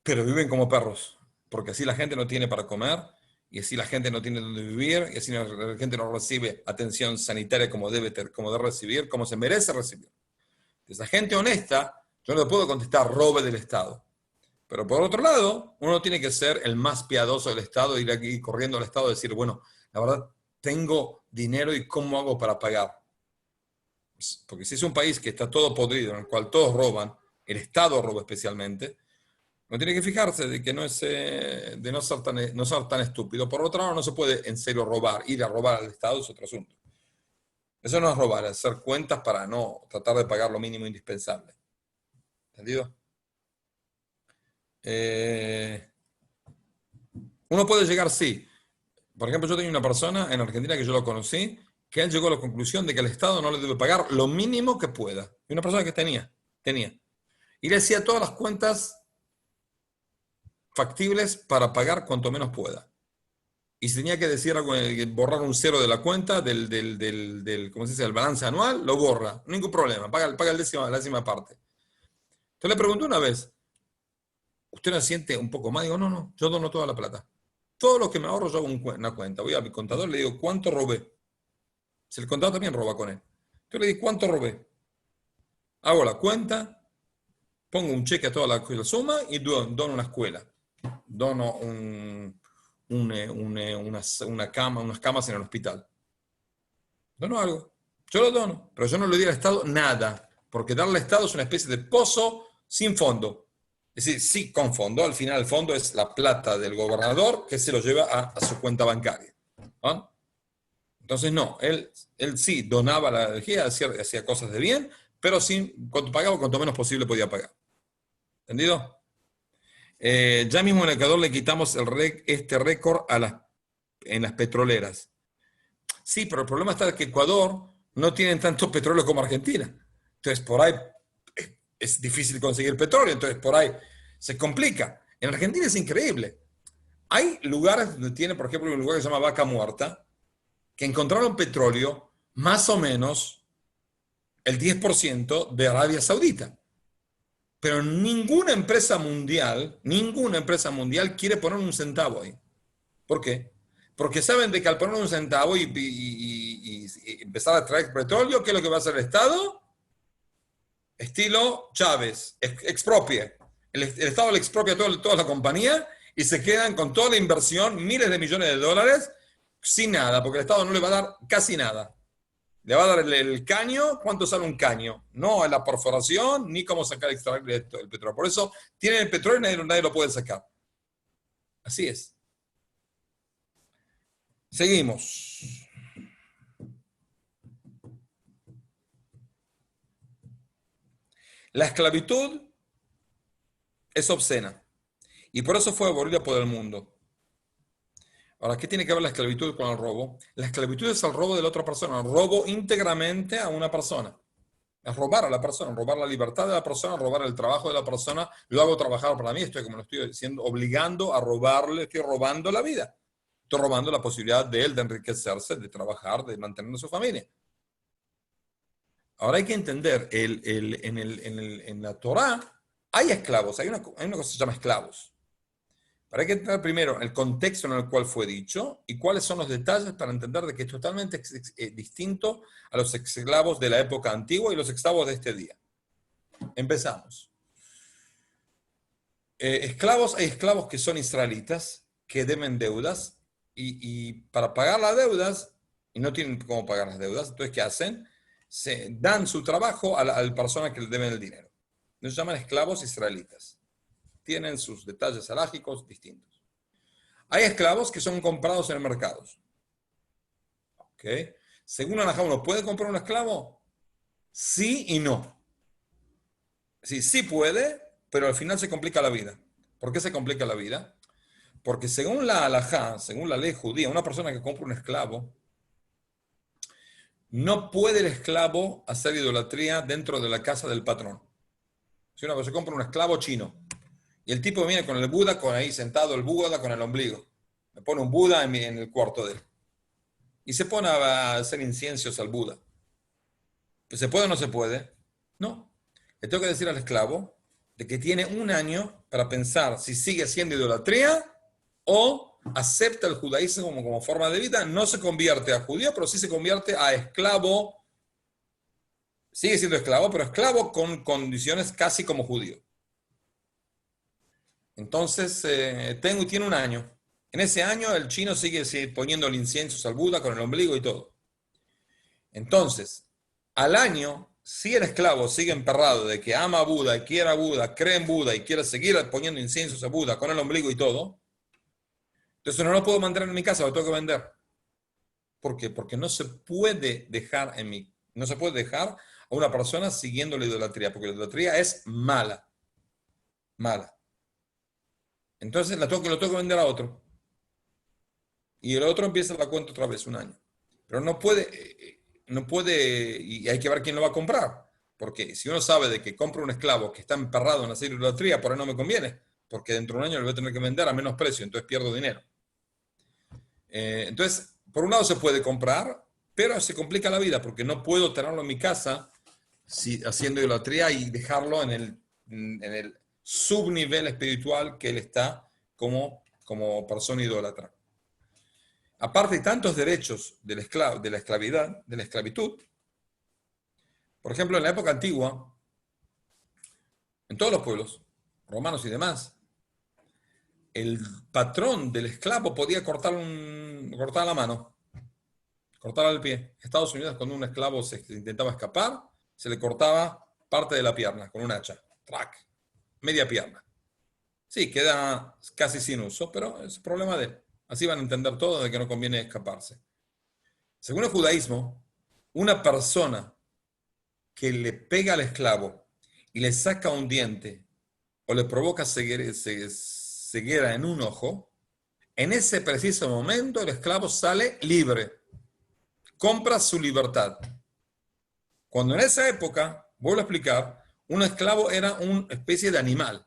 Pero viven como perros, porque así la gente no tiene para comer, y así la gente no tiene donde vivir, y así la gente no recibe atención sanitaria como debe recibir, como se merece recibir. Esa gente honesta, yo no le puedo contestar robe del Estado. Pero por otro lado, uno tiene que ser el más piadoso del Estado, ir aquí corriendo al Estado y decir, bueno, la verdad, tengo dinero y ¿cómo hago para pagar? Porque si es un país que está todo podrido, en el cual todos roban, el Estado roba especialmente, uno tiene que fijarse de que no es, de no ser tan estúpido. Por otro lado, no se puede en serio robar. Ir a robar al Estado es otro asunto. Eso no es robar, es hacer cuentas para no tratar de pagar lo mínimo indispensable. ¿Entendido? Uno puede llegar, sí. Por ejemplo, yo tenía una persona en Argentina que yo lo conocí, que él llegó a la conclusión de que el Estado no le debe pagar lo mínimo que pueda. Y una persona que tenía. Y le hacía todas las cuentas factibles para pagar cuanto menos pueda. Y si tenía que decir algo, borrar un cero de la cuenta, ¿cómo se dice? El balance anual, lo borra. Ningún problema, paga la décima parte. Entonces le pregunté una vez, ¿usted no siente un poco más? Digo, no, yo dono toda la plata. Todo lo que me ahorro yo hago una cuenta. Voy a mi contador, le digo, ¿cuánto robé? Si el contador también roba con él. Entonces le digo, ¿cuánto robé? Hago la cuenta, pongo un cheque a toda la suma y dono una escuela. Dono unas camas en el hospital. Dono algo. Yo lo dono, pero yo no le doy al Estado nada, porque darle al Estado es una especie de pozo sin fondo. Es decir, sí con fondo, al final el fondo es la plata del gobernador que se lo lleva a su cuenta bancaria. ¿No? Entonces no, él sí donaba la energía, hacía cosas de bien, pero cuanto pagaba, cuanto menos posible podía pagar. ¿Entendido? Ya mismo en Ecuador le quitamos este récord en las petroleras. Sí, pero el problema está en que Ecuador no tiene tanto petróleo como Argentina. Entonces, por ahí es difícil conseguir petróleo, entonces por ahí se complica. En Argentina es increíble. Hay lugares donde tiene, por ejemplo, un lugar que se llama Vaca Muerta, que encontraron petróleo más o menos el 10% de Arabia Saudita. Pero ninguna empresa mundial quiere poner un centavo ahí. ¿Por qué? Porque saben de que al poner un centavo y empezar a extraer petróleo, ¿qué es lo que va a hacer el Estado? Estilo Chávez, expropie. El Estado le expropia toda la compañía y se quedan con toda la inversión, miles de millones de dólares, sin nada, porque el Estado no le va a dar casi nada. Le va a dar el caño. ¿Cuánto sale un caño? No a la perforación, ni cómo extraer el petróleo. Por eso tienen el petróleo y nadie lo puede sacar. Así es. Seguimos. La esclavitud es obscena y por eso fue abolida por el mundo. Ahora, ¿qué tiene que ver la esclavitud con el robo? La esclavitud es el robo de la otra persona, el robo íntegramente a una persona. Es robar a la persona, robar la libertad de la persona, robar el trabajo de la persona. Lo hago trabajar para mí, como lo estoy diciendo, obligando a robarle, estoy robando la vida. Estoy robando la posibilidad de él de enriquecerse, de trabajar, de mantener a su familia. Ahora hay que entender, en la Torá hay esclavos, hay una cosa que se llama esclavos. Pero hay que entender primero el contexto en el cual fue dicho y cuáles son los detalles para entender de que es totalmente distinto a los esclavos de la época antigua y los esclavos de este día. Empezamos. Hay esclavos que son israelitas, que deben deudas y para pagar las deudas, y no tienen cómo pagar las deudas, entonces ¿qué hacen? Se dan su trabajo a la persona que le deben el dinero. Los llaman esclavos israelitas. Tienen sus detalles alágicos distintos. Hay esclavos que son comprados en mercados. ¿Ok? Según Alajá, ¿uno puede comprar un esclavo? Sí y no. Sí, sí puede, pero al final se complica la vida. ¿Por qué se complica la vida? Porque según la Alajá, según la ley judía, una persona que compra un esclavo, no puede el esclavo hacer idolatría dentro de la casa del patrón. Si una persona compra un esclavo chino, y el tipo viene con el Buda, con ahí sentado el Buda con el ombligo. Me pone un Buda en el cuarto de él. Y se pone a hacer inciensos al Buda. ¿Se puede o no se puede? No. Le tengo que decir al esclavo de que tiene un año para pensar si sigue siendo idolatría o acepta el judaísmo como forma de vida. No se convierte a judío, pero sí se convierte a esclavo. Sigue siendo esclavo, pero esclavo con condiciones casi como judío. Entonces, tiene un año. En ese año el chino sigue poniendo el incienso al Buda con el ombligo y todo. Entonces, al año, si el esclavo sigue emperrado de que ama a Buda y quiere a Buda, cree en Buda y quiere seguir poniendo inciensos a Buda con el ombligo y todo, entonces no lo puedo mandar en mi casa, lo tengo que vender. ¿Por qué? Porque no se puede dejar no se puede dejar a una persona siguiendo la idolatría, porque la idolatría es mala. Mala. Entonces lo tengo que vender a otro. Y el otro empieza la cuenta otra vez, un año. Pero no puede, y hay que ver quién lo va a comprar. Porque si uno sabe de que compra un esclavo que está emperrado en hacer idolatría, por ahí no me conviene. Porque dentro de un año lo voy a tener que vender a menos precio, entonces pierdo dinero. Entonces, por un lado se puede comprar, pero se complica la vida porque no puedo tenerlo en mi casa haciendo idolatría y dejarlo en el subnivel espiritual que él está como persona idólatra. Aparte de tantos derechos de la esclavitud, por ejemplo, en la época antigua, en todos los pueblos, romanos y demás, el patrón del esclavo podía cortar la mano, cortar el pie. En Estados Unidos, cuando un esclavo se intentaba escapar, se le cortaba parte de la pierna con un hacha, track, media pierna. Sí, queda casi sin uso, pero es problema de él. Así van a entender todo de que no conviene escaparse. Según el judaísmo, una persona que le pega al esclavo y le saca un diente o le provoca ceguera en un ojo, en ese preciso momento el esclavo sale libre, compra su libertad. Cuando en esa época, vuelvo a explicar, un esclavo era una especie de animal.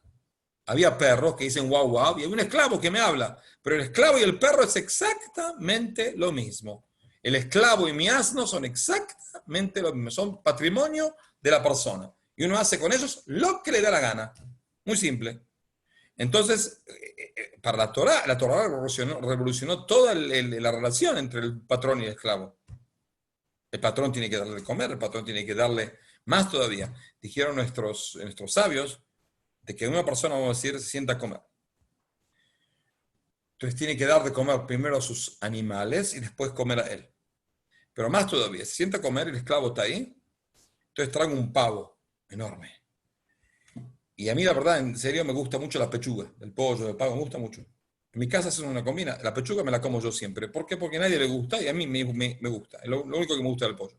Había perros que dicen guau guau y hay un esclavo que me habla, pero el esclavo y el perro es exactamente lo mismo. El esclavo y mi asno son exactamente lo mismo, son patrimonio de la persona. Y uno hace con ellos lo que le da la gana. Muy simple. Entonces, para la Torá revolucionó toda la relación entre el patrón y el esclavo. El patrón tiene que darle de comer, el patrón tiene que darle más todavía. Dijeron nuestros sabios de que una persona, vamos a decir, se sienta a comer. Entonces tiene que dar de comer primero a sus animales y después comer a él. Pero más todavía, se sienta a comer y el esclavo está ahí, entonces traigo un pavo enorme. Y a mí, la verdad, en serio, me gusta mucho la pechuga, el pollo, el pavo, me gusta mucho. En mi casa hacen una comida, la pechuga me la como yo siempre. ¿Por qué? Porque a nadie le gusta y a mí me gusta. Es lo único que me gusta del pollo.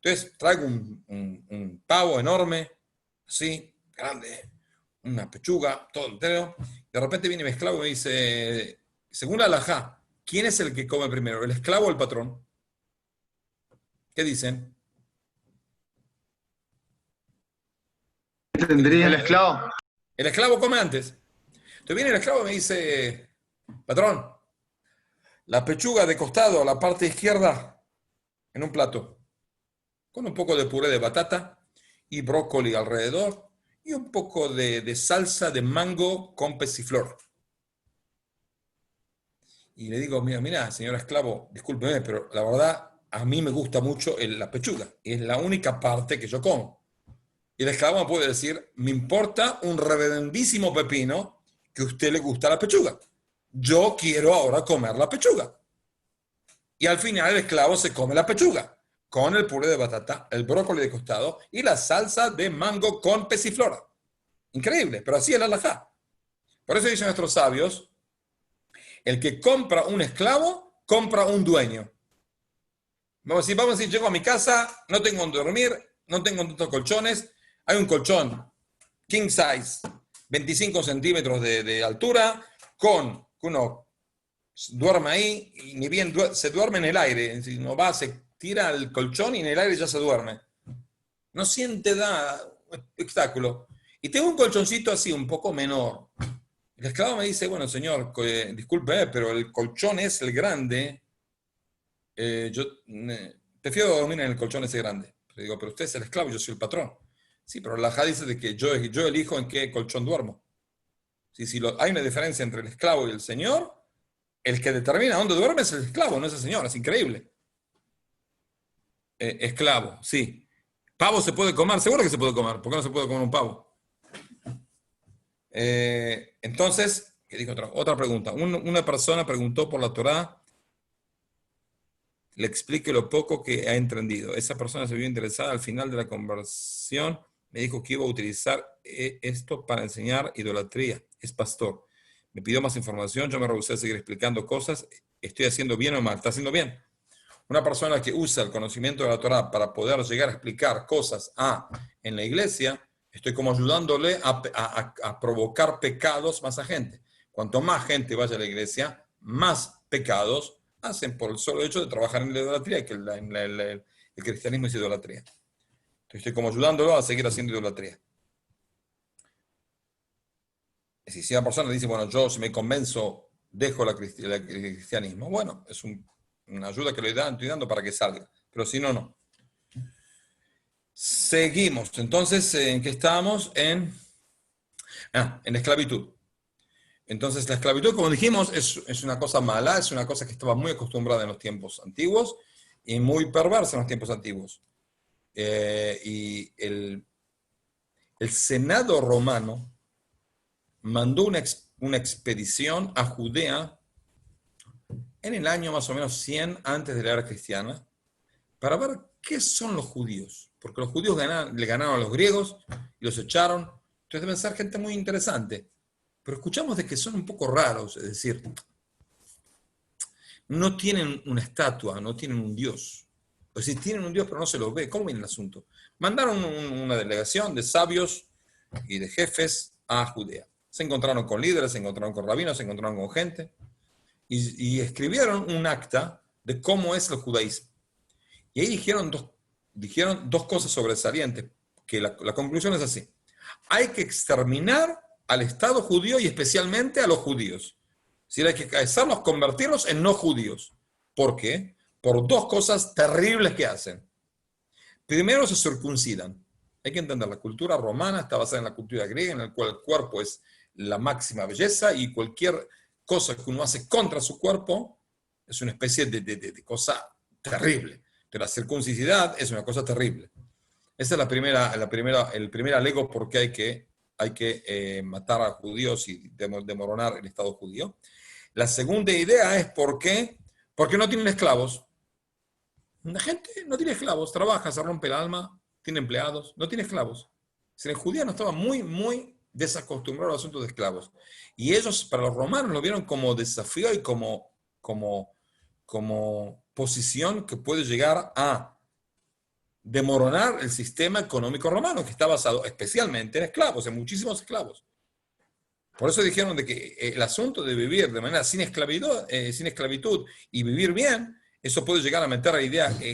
Entonces traigo un pavo enorme, así, grande, una pechuga, todo entero. De repente viene mi esclavo y me dice, según la halajá, ¿quién es el que come primero, el esclavo o el patrón? ¿Qué dicen? ¿Tendría el esclavo? El esclavo come antes. Entonces viene el esclavo y me dice, patrón, la pechuga de costado, la parte izquierda, en un plato. con un poco de puré de batata y brócoli alrededor y un poco de salsa de mango con pesiflor. Y le digo, mira, señora esclavo, discúlpeme, pero la verdad, a mí me gusta mucho la pechuga. Es la única parte que yo como. Y el esclavo me puede decir, me importa un reverendísimo pepino que a usted le gusta la pechuga. Yo quiero ahora comer la pechuga. Y al final el esclavo se come la pechuga con el puré de batata, el brócoli de costado y la salsa de mango con pesiflora. Increíble, pero así es la halajá. Por eso dicen nuestros sabios, el que compra un esclavo, compra un dueño. Vamos a decir, llego a mi casa, no tengo donde dormir, no tengo otros colchones, hay un colchón king size, 25 centímetros de altura, con uno duerme ahí y ni bien se duerme en el aire. Si no va, se tira el colchón y en el aire ya se duerme. No siente nada, espectáculo. Y tengo un colchoncito así, un poco menor. El esclavo me dice, bueno, señor, disculpe, pero el colchón es el grande. Yo prefiero dormir en el colchón ese grande. Le digo, pero usted es el esclavo, yo soy el patrón. Sí, pero la halajá dice de que yo elijo en qué colchón duermo. Si hay una diferencia entre el esclavo y el señor, el que determina dónde duerme es el esclavo, no es el señor. Es increíble. Esclavo, sí. ¿Pavo se puede comer? Seguro que se puede comer. ¿Por qué no se puede comer un pavo? Entonces, ¿qué dijo otra pregunta? Una persona preguntó por la Torá, le explique lo poco que ha entendido. Esa persona se vio interesada al final de la conversación, me dijo que iba a utilizar esto para enseñar idolatría. Es pastor. Me pidió más información, yo me rehusé a seguir explicando cosas. ¿Estoy haciendo bien o mal? ¿Está haciendo bien? Una persona que usa el conocimiento de la Torá para poder llegar a explicar cosas en la iglesia, estoy como ayudándole a provocar pecados más a gente. Cuanto más gente vaya a la iglesia, más pecados hacen por el solo hecho de trabajar en la idolatría, que el cristianismo es idolatría. Entonces estoy como ayudándolo a seguir haciendo idolatría. Si una persona dice, bueno, yo si me convenzo, dejo el cristianismo, bueno, es una ayuda que le estoy dando para que salga, pero si no, no. Seguimos. Entonces, ¿en qué estábamos? En esclavitud. Entonces, la esclavitud, como dijimos, es una cosa mala, es una cosa que estaba muy acostumbrada en los tiempos antiguos y muy perversa en los tiempos antiguos. Y el Senado romano mandó una expedición a Judea en el año más o menos 100 antes de la era cristiana para ver qué son los judíos. Porque los judíos le ganaron a los griegos y los echaron. Entonces deben ser gente muy interesante. Pero escuchamos de que son un poco raros, es decir, no tienen una estatua, no tienen un dios. O si tienen un dios pero no se lo ve, ¿cómo viene el asunto? Mandaron una delegación de sabios y de jefes a Judea. Se encontraron con líderes, se encontraron con rabinos, se encontraron con gente y escribieron un acta de cómo es el judaísmo. Y ahí dijeron dos cosas sobresalientes, que la conclusión es así. Hay que exterminar al Estado judío y especialmente a los judíos. Si hay que hacerlos, convertirlos en no judíos. ¿Por qué? Por dos cosas terribles que hacen. Primero, se circuncidan. Hay que entender, la cultura romana está basada en la cultura griega, en la cual el cuerpo es la máxima belleza y cualquier cosa que uno hace contra su cuerpo es una especie de cosa terrible. Pero la circuncisidad es una cosa terrible. Esa es el primer alego por qué hay que matar a judíos y demoronar el Estado judío. La segunda idea es porque no tienen esclavos. La gente no tiene esclavos, trabaja, se rompe el alma, tiene empleados, no tiene esclavos. Si el judío no estaba muy, muy desacostumbrado al asunto de esclavos. Y ellos, para los romanos, lo vieron como desafío y como posición que puede llegar a demoronar el sistema económico romano, que está basado especialmente en esclavos, en muchísimos esclavos. Por eso dijeron de que el asunto de vivir de manera sin esclavitud y vivir bien, eso puede llegar a meter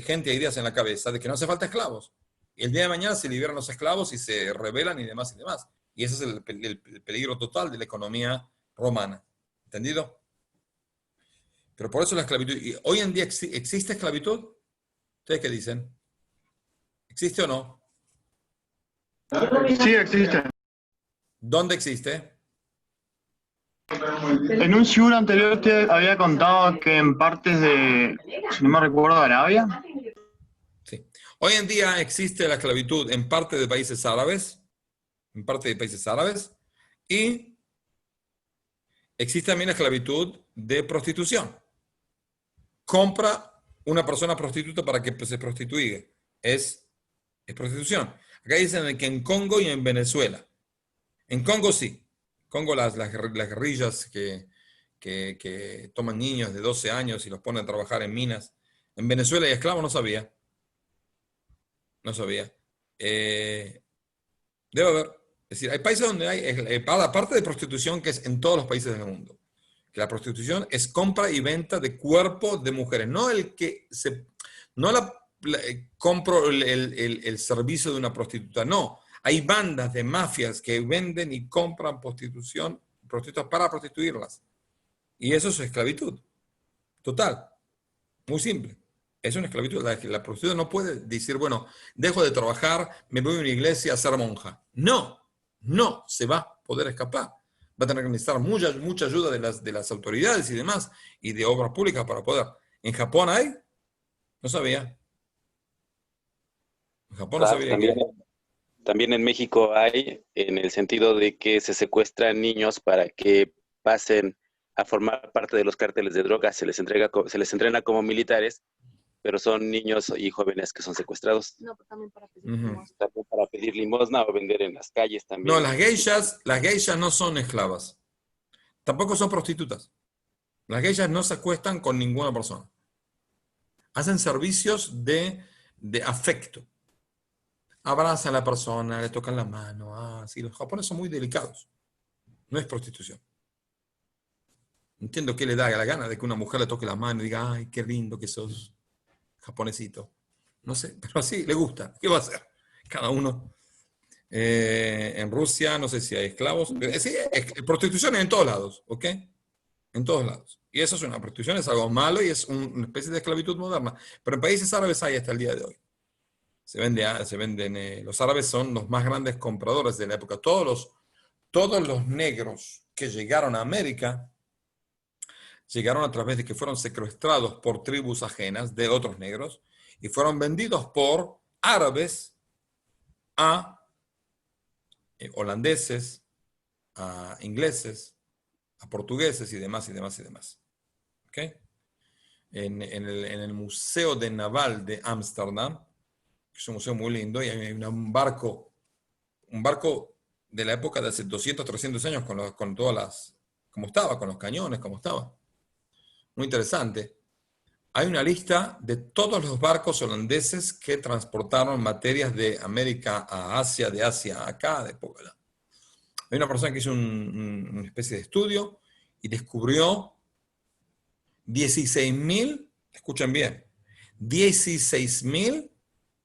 gente a ideas en la cabeza de que no hace falta esclavos. Y el día de mañana se liberan los esclavos y se rebelan y demás y demás. Y ese es el peligro total de la economía romana. ¿Entendido? Pero por eso la esclavitud. ¿Y hoy en día existe esclavitud? ¿Ustedes qué dicen? ¿Existe o no? Sí, existe. ¿Dónde existe? En un shiur anterior usted había contado que en partes de, si no me recuerdo, Arabia. Sí. Hoy en día existe la esclavitud en parte de países árabes, y existe también la esclavitud de prostitución. Compra una persona prostituta para que se prostituya. Es prostitución. Acá dicen que en Congo y en Venezuela. En Congo sí. Congo las guerrillas que toman niños de 12 años y los ponen a trabajar en minas. En Venezuela hay esclavos, no sabía. No sabía. Debe haber. Es decir, hay países donde hay, aparte de prostitución, que es en todos los países del mundo, que la prostitución es compra y venta de cuerpo de mujeres, no el que se, no compro el servicio de una prostituta, no. Hay bandas de mafias que venden y compran prostitutas para prostituirlas. Y eso es esclavitud. Total. Muy simple. Es una esclavitud. La prostituta no puede decir, bueno, dejo de trabajar, me voy a una iglesia a ser monja. No, no se va a poder escapar. Va a tener que necesitar mucha ayuda de las autoridades y demás, y de obras públicas para poder. ¿En Japón hay? No sabía. En Japón no Claro, sabía que... también en México hay, en el sentido de que se secuestran niños para que pasen a formar parte de los cárteles de drogas, se les entrena como militares, pero son niños y jóvenes que son secuestrados. No, pero también para pedir Ujú. limosna. También para pedir limosna o vender en las calles también. No, las geishas no son esclavas. Tampoco son prostitutas. Las geishas no se acuestan con ninguna persona. Hacen servicios de afecto. Abrazan a la persona, le tocan la mano. Ah, sí, los japoneses son muy delicados. No es prostitución. Entiendo que le da la gana de que una mujer le toque la mano y diga, ay, qué lindo que sos, japonesito. No sé, pero así le gusta. ¿Qué va a hacer? Cada uno. En Rusia, no sé si hay esclavos. Sí, prostitución en todos lados, ¿ok? En todos lados. Y eso es una prostitución, es algo malo y es una especie de esclavitud moderna. Pero en países árabes hay hasta el día de hoy. Se venden, los árabes son los más grandes compradores de la época. Todos los negros que llegaron a América llegaron a través de que fueron secuestrados por tribus ajenas de otros negros y fueron vendidos por árabes a holandeses, a ingleses, a portugueses y demás, y demás, y demás. ¿Ok? En el Museo de Naval de Ámsterdam, que es un museo muy lindo, y hay un barco de la época de hace 200, 300 años con todas las, como estaba, con los cañones, como estaba. Muy interesante. Hay una lista de todos los barcos holandeses que transportaron materias de América a Asia, de Asia a acá, de época. Hay una persona que hizo una especie de estudio y descubrió 16.000, escuchen bien, 16.000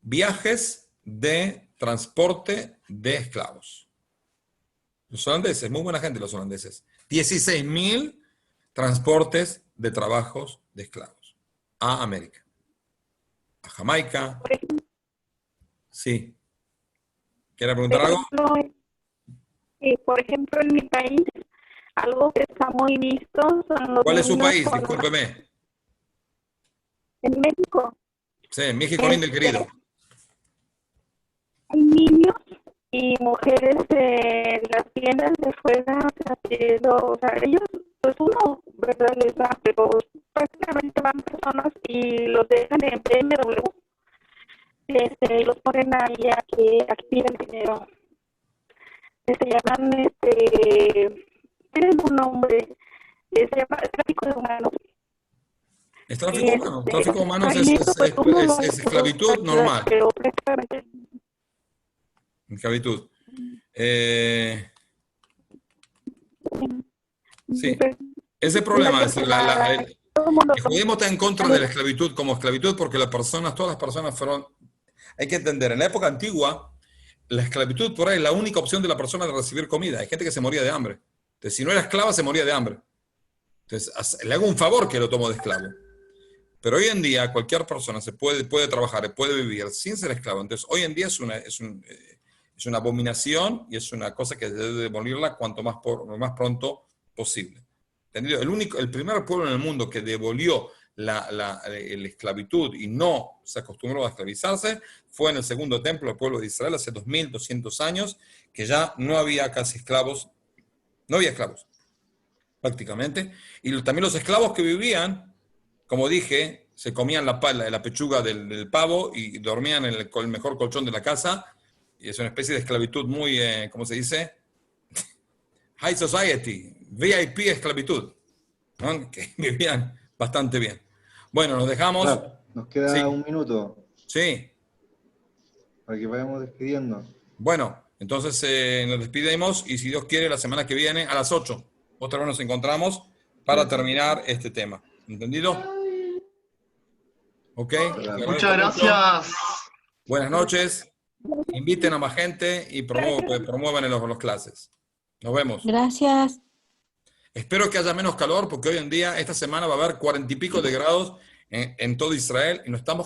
viajes de transporte de esclavos. Los holandeses, muy buena gente los holandeses. 16.000 transportes de trabajos de esclavos a América, a Jamaica. Sí. ¿Quiere preguntar algo? Por ejemplo, en mi país, algo que está muy visto son los ¿Cuál es su niños país? con- Discúlpeme. En México Sí, México lindo y querido. hay niños y mujeres en las tiendas de fuera, o sea, ellos, pues uno, ¿verdad? Les da, pero prácticamente van personas y los dejan en BMW, los ponen ahí a que activen dinero. Se llaman, tienen un nombre, se llama tráfico de humanos. Es tráfico humano. Tráfico humano ahí eso, pues, uno lo es esclavitud ayuda, normal. pero prácticamente Esclavitud. Sí. pues, Ese problema es todo el mundo el judaísmo está en contra de la esclavitud como esclavitud porque todas las personas fueron, hay que entender, en la época antigua, la esclavitud por ahí es la única opción de la persona de recibir comida. Hay gente que se moría de hambre. Entonces, si no era esclava, se moría de hambre. Entonces, le hago un favor que lo tomo de esclavo. Pero hoy en día cualquier persona puede trabajar, puede vivir sin ser esclavo. Entonces, hoy en día es una abominación y es una cosa que debe demolirla cuanto más pronto posible. ¿Entendido? El primer pueblo en el mundo que demolió la esclavitud y no se acostumbró a esclavizarse fue en el segundo templo del pueblo de Israel hace 2200 años, que ya no había casi esclavos, no había esclavos prácticamente, y también los esclavos que vivían, como dije, se comían la pechuga del pavo y dormían en el mejor colchón de la casa, y es una especie de esclavitud muy, ¿cómo se dice? High Society, VIP esclavitud, ¿no? Que vivían bastante bien. Bueno, nos dejamos. Claro, nos queda Sí. un minuto Sí. para que vayamos despidiendo. Bueno, entonces nos despedimos y si Dios quiere, la semana que viene a las 8, otra vez nos encontramos para terminar este tema. ¿Entendido? ¿Ok? Muchas gracias. Buenas noches. Inviten a más gente y promuevan los clases. Nos vemos. Gracias. Espero que haya menos calor porque hoy en día, esta semana va a haber 40 y pico de grados en todo Israel y no estamos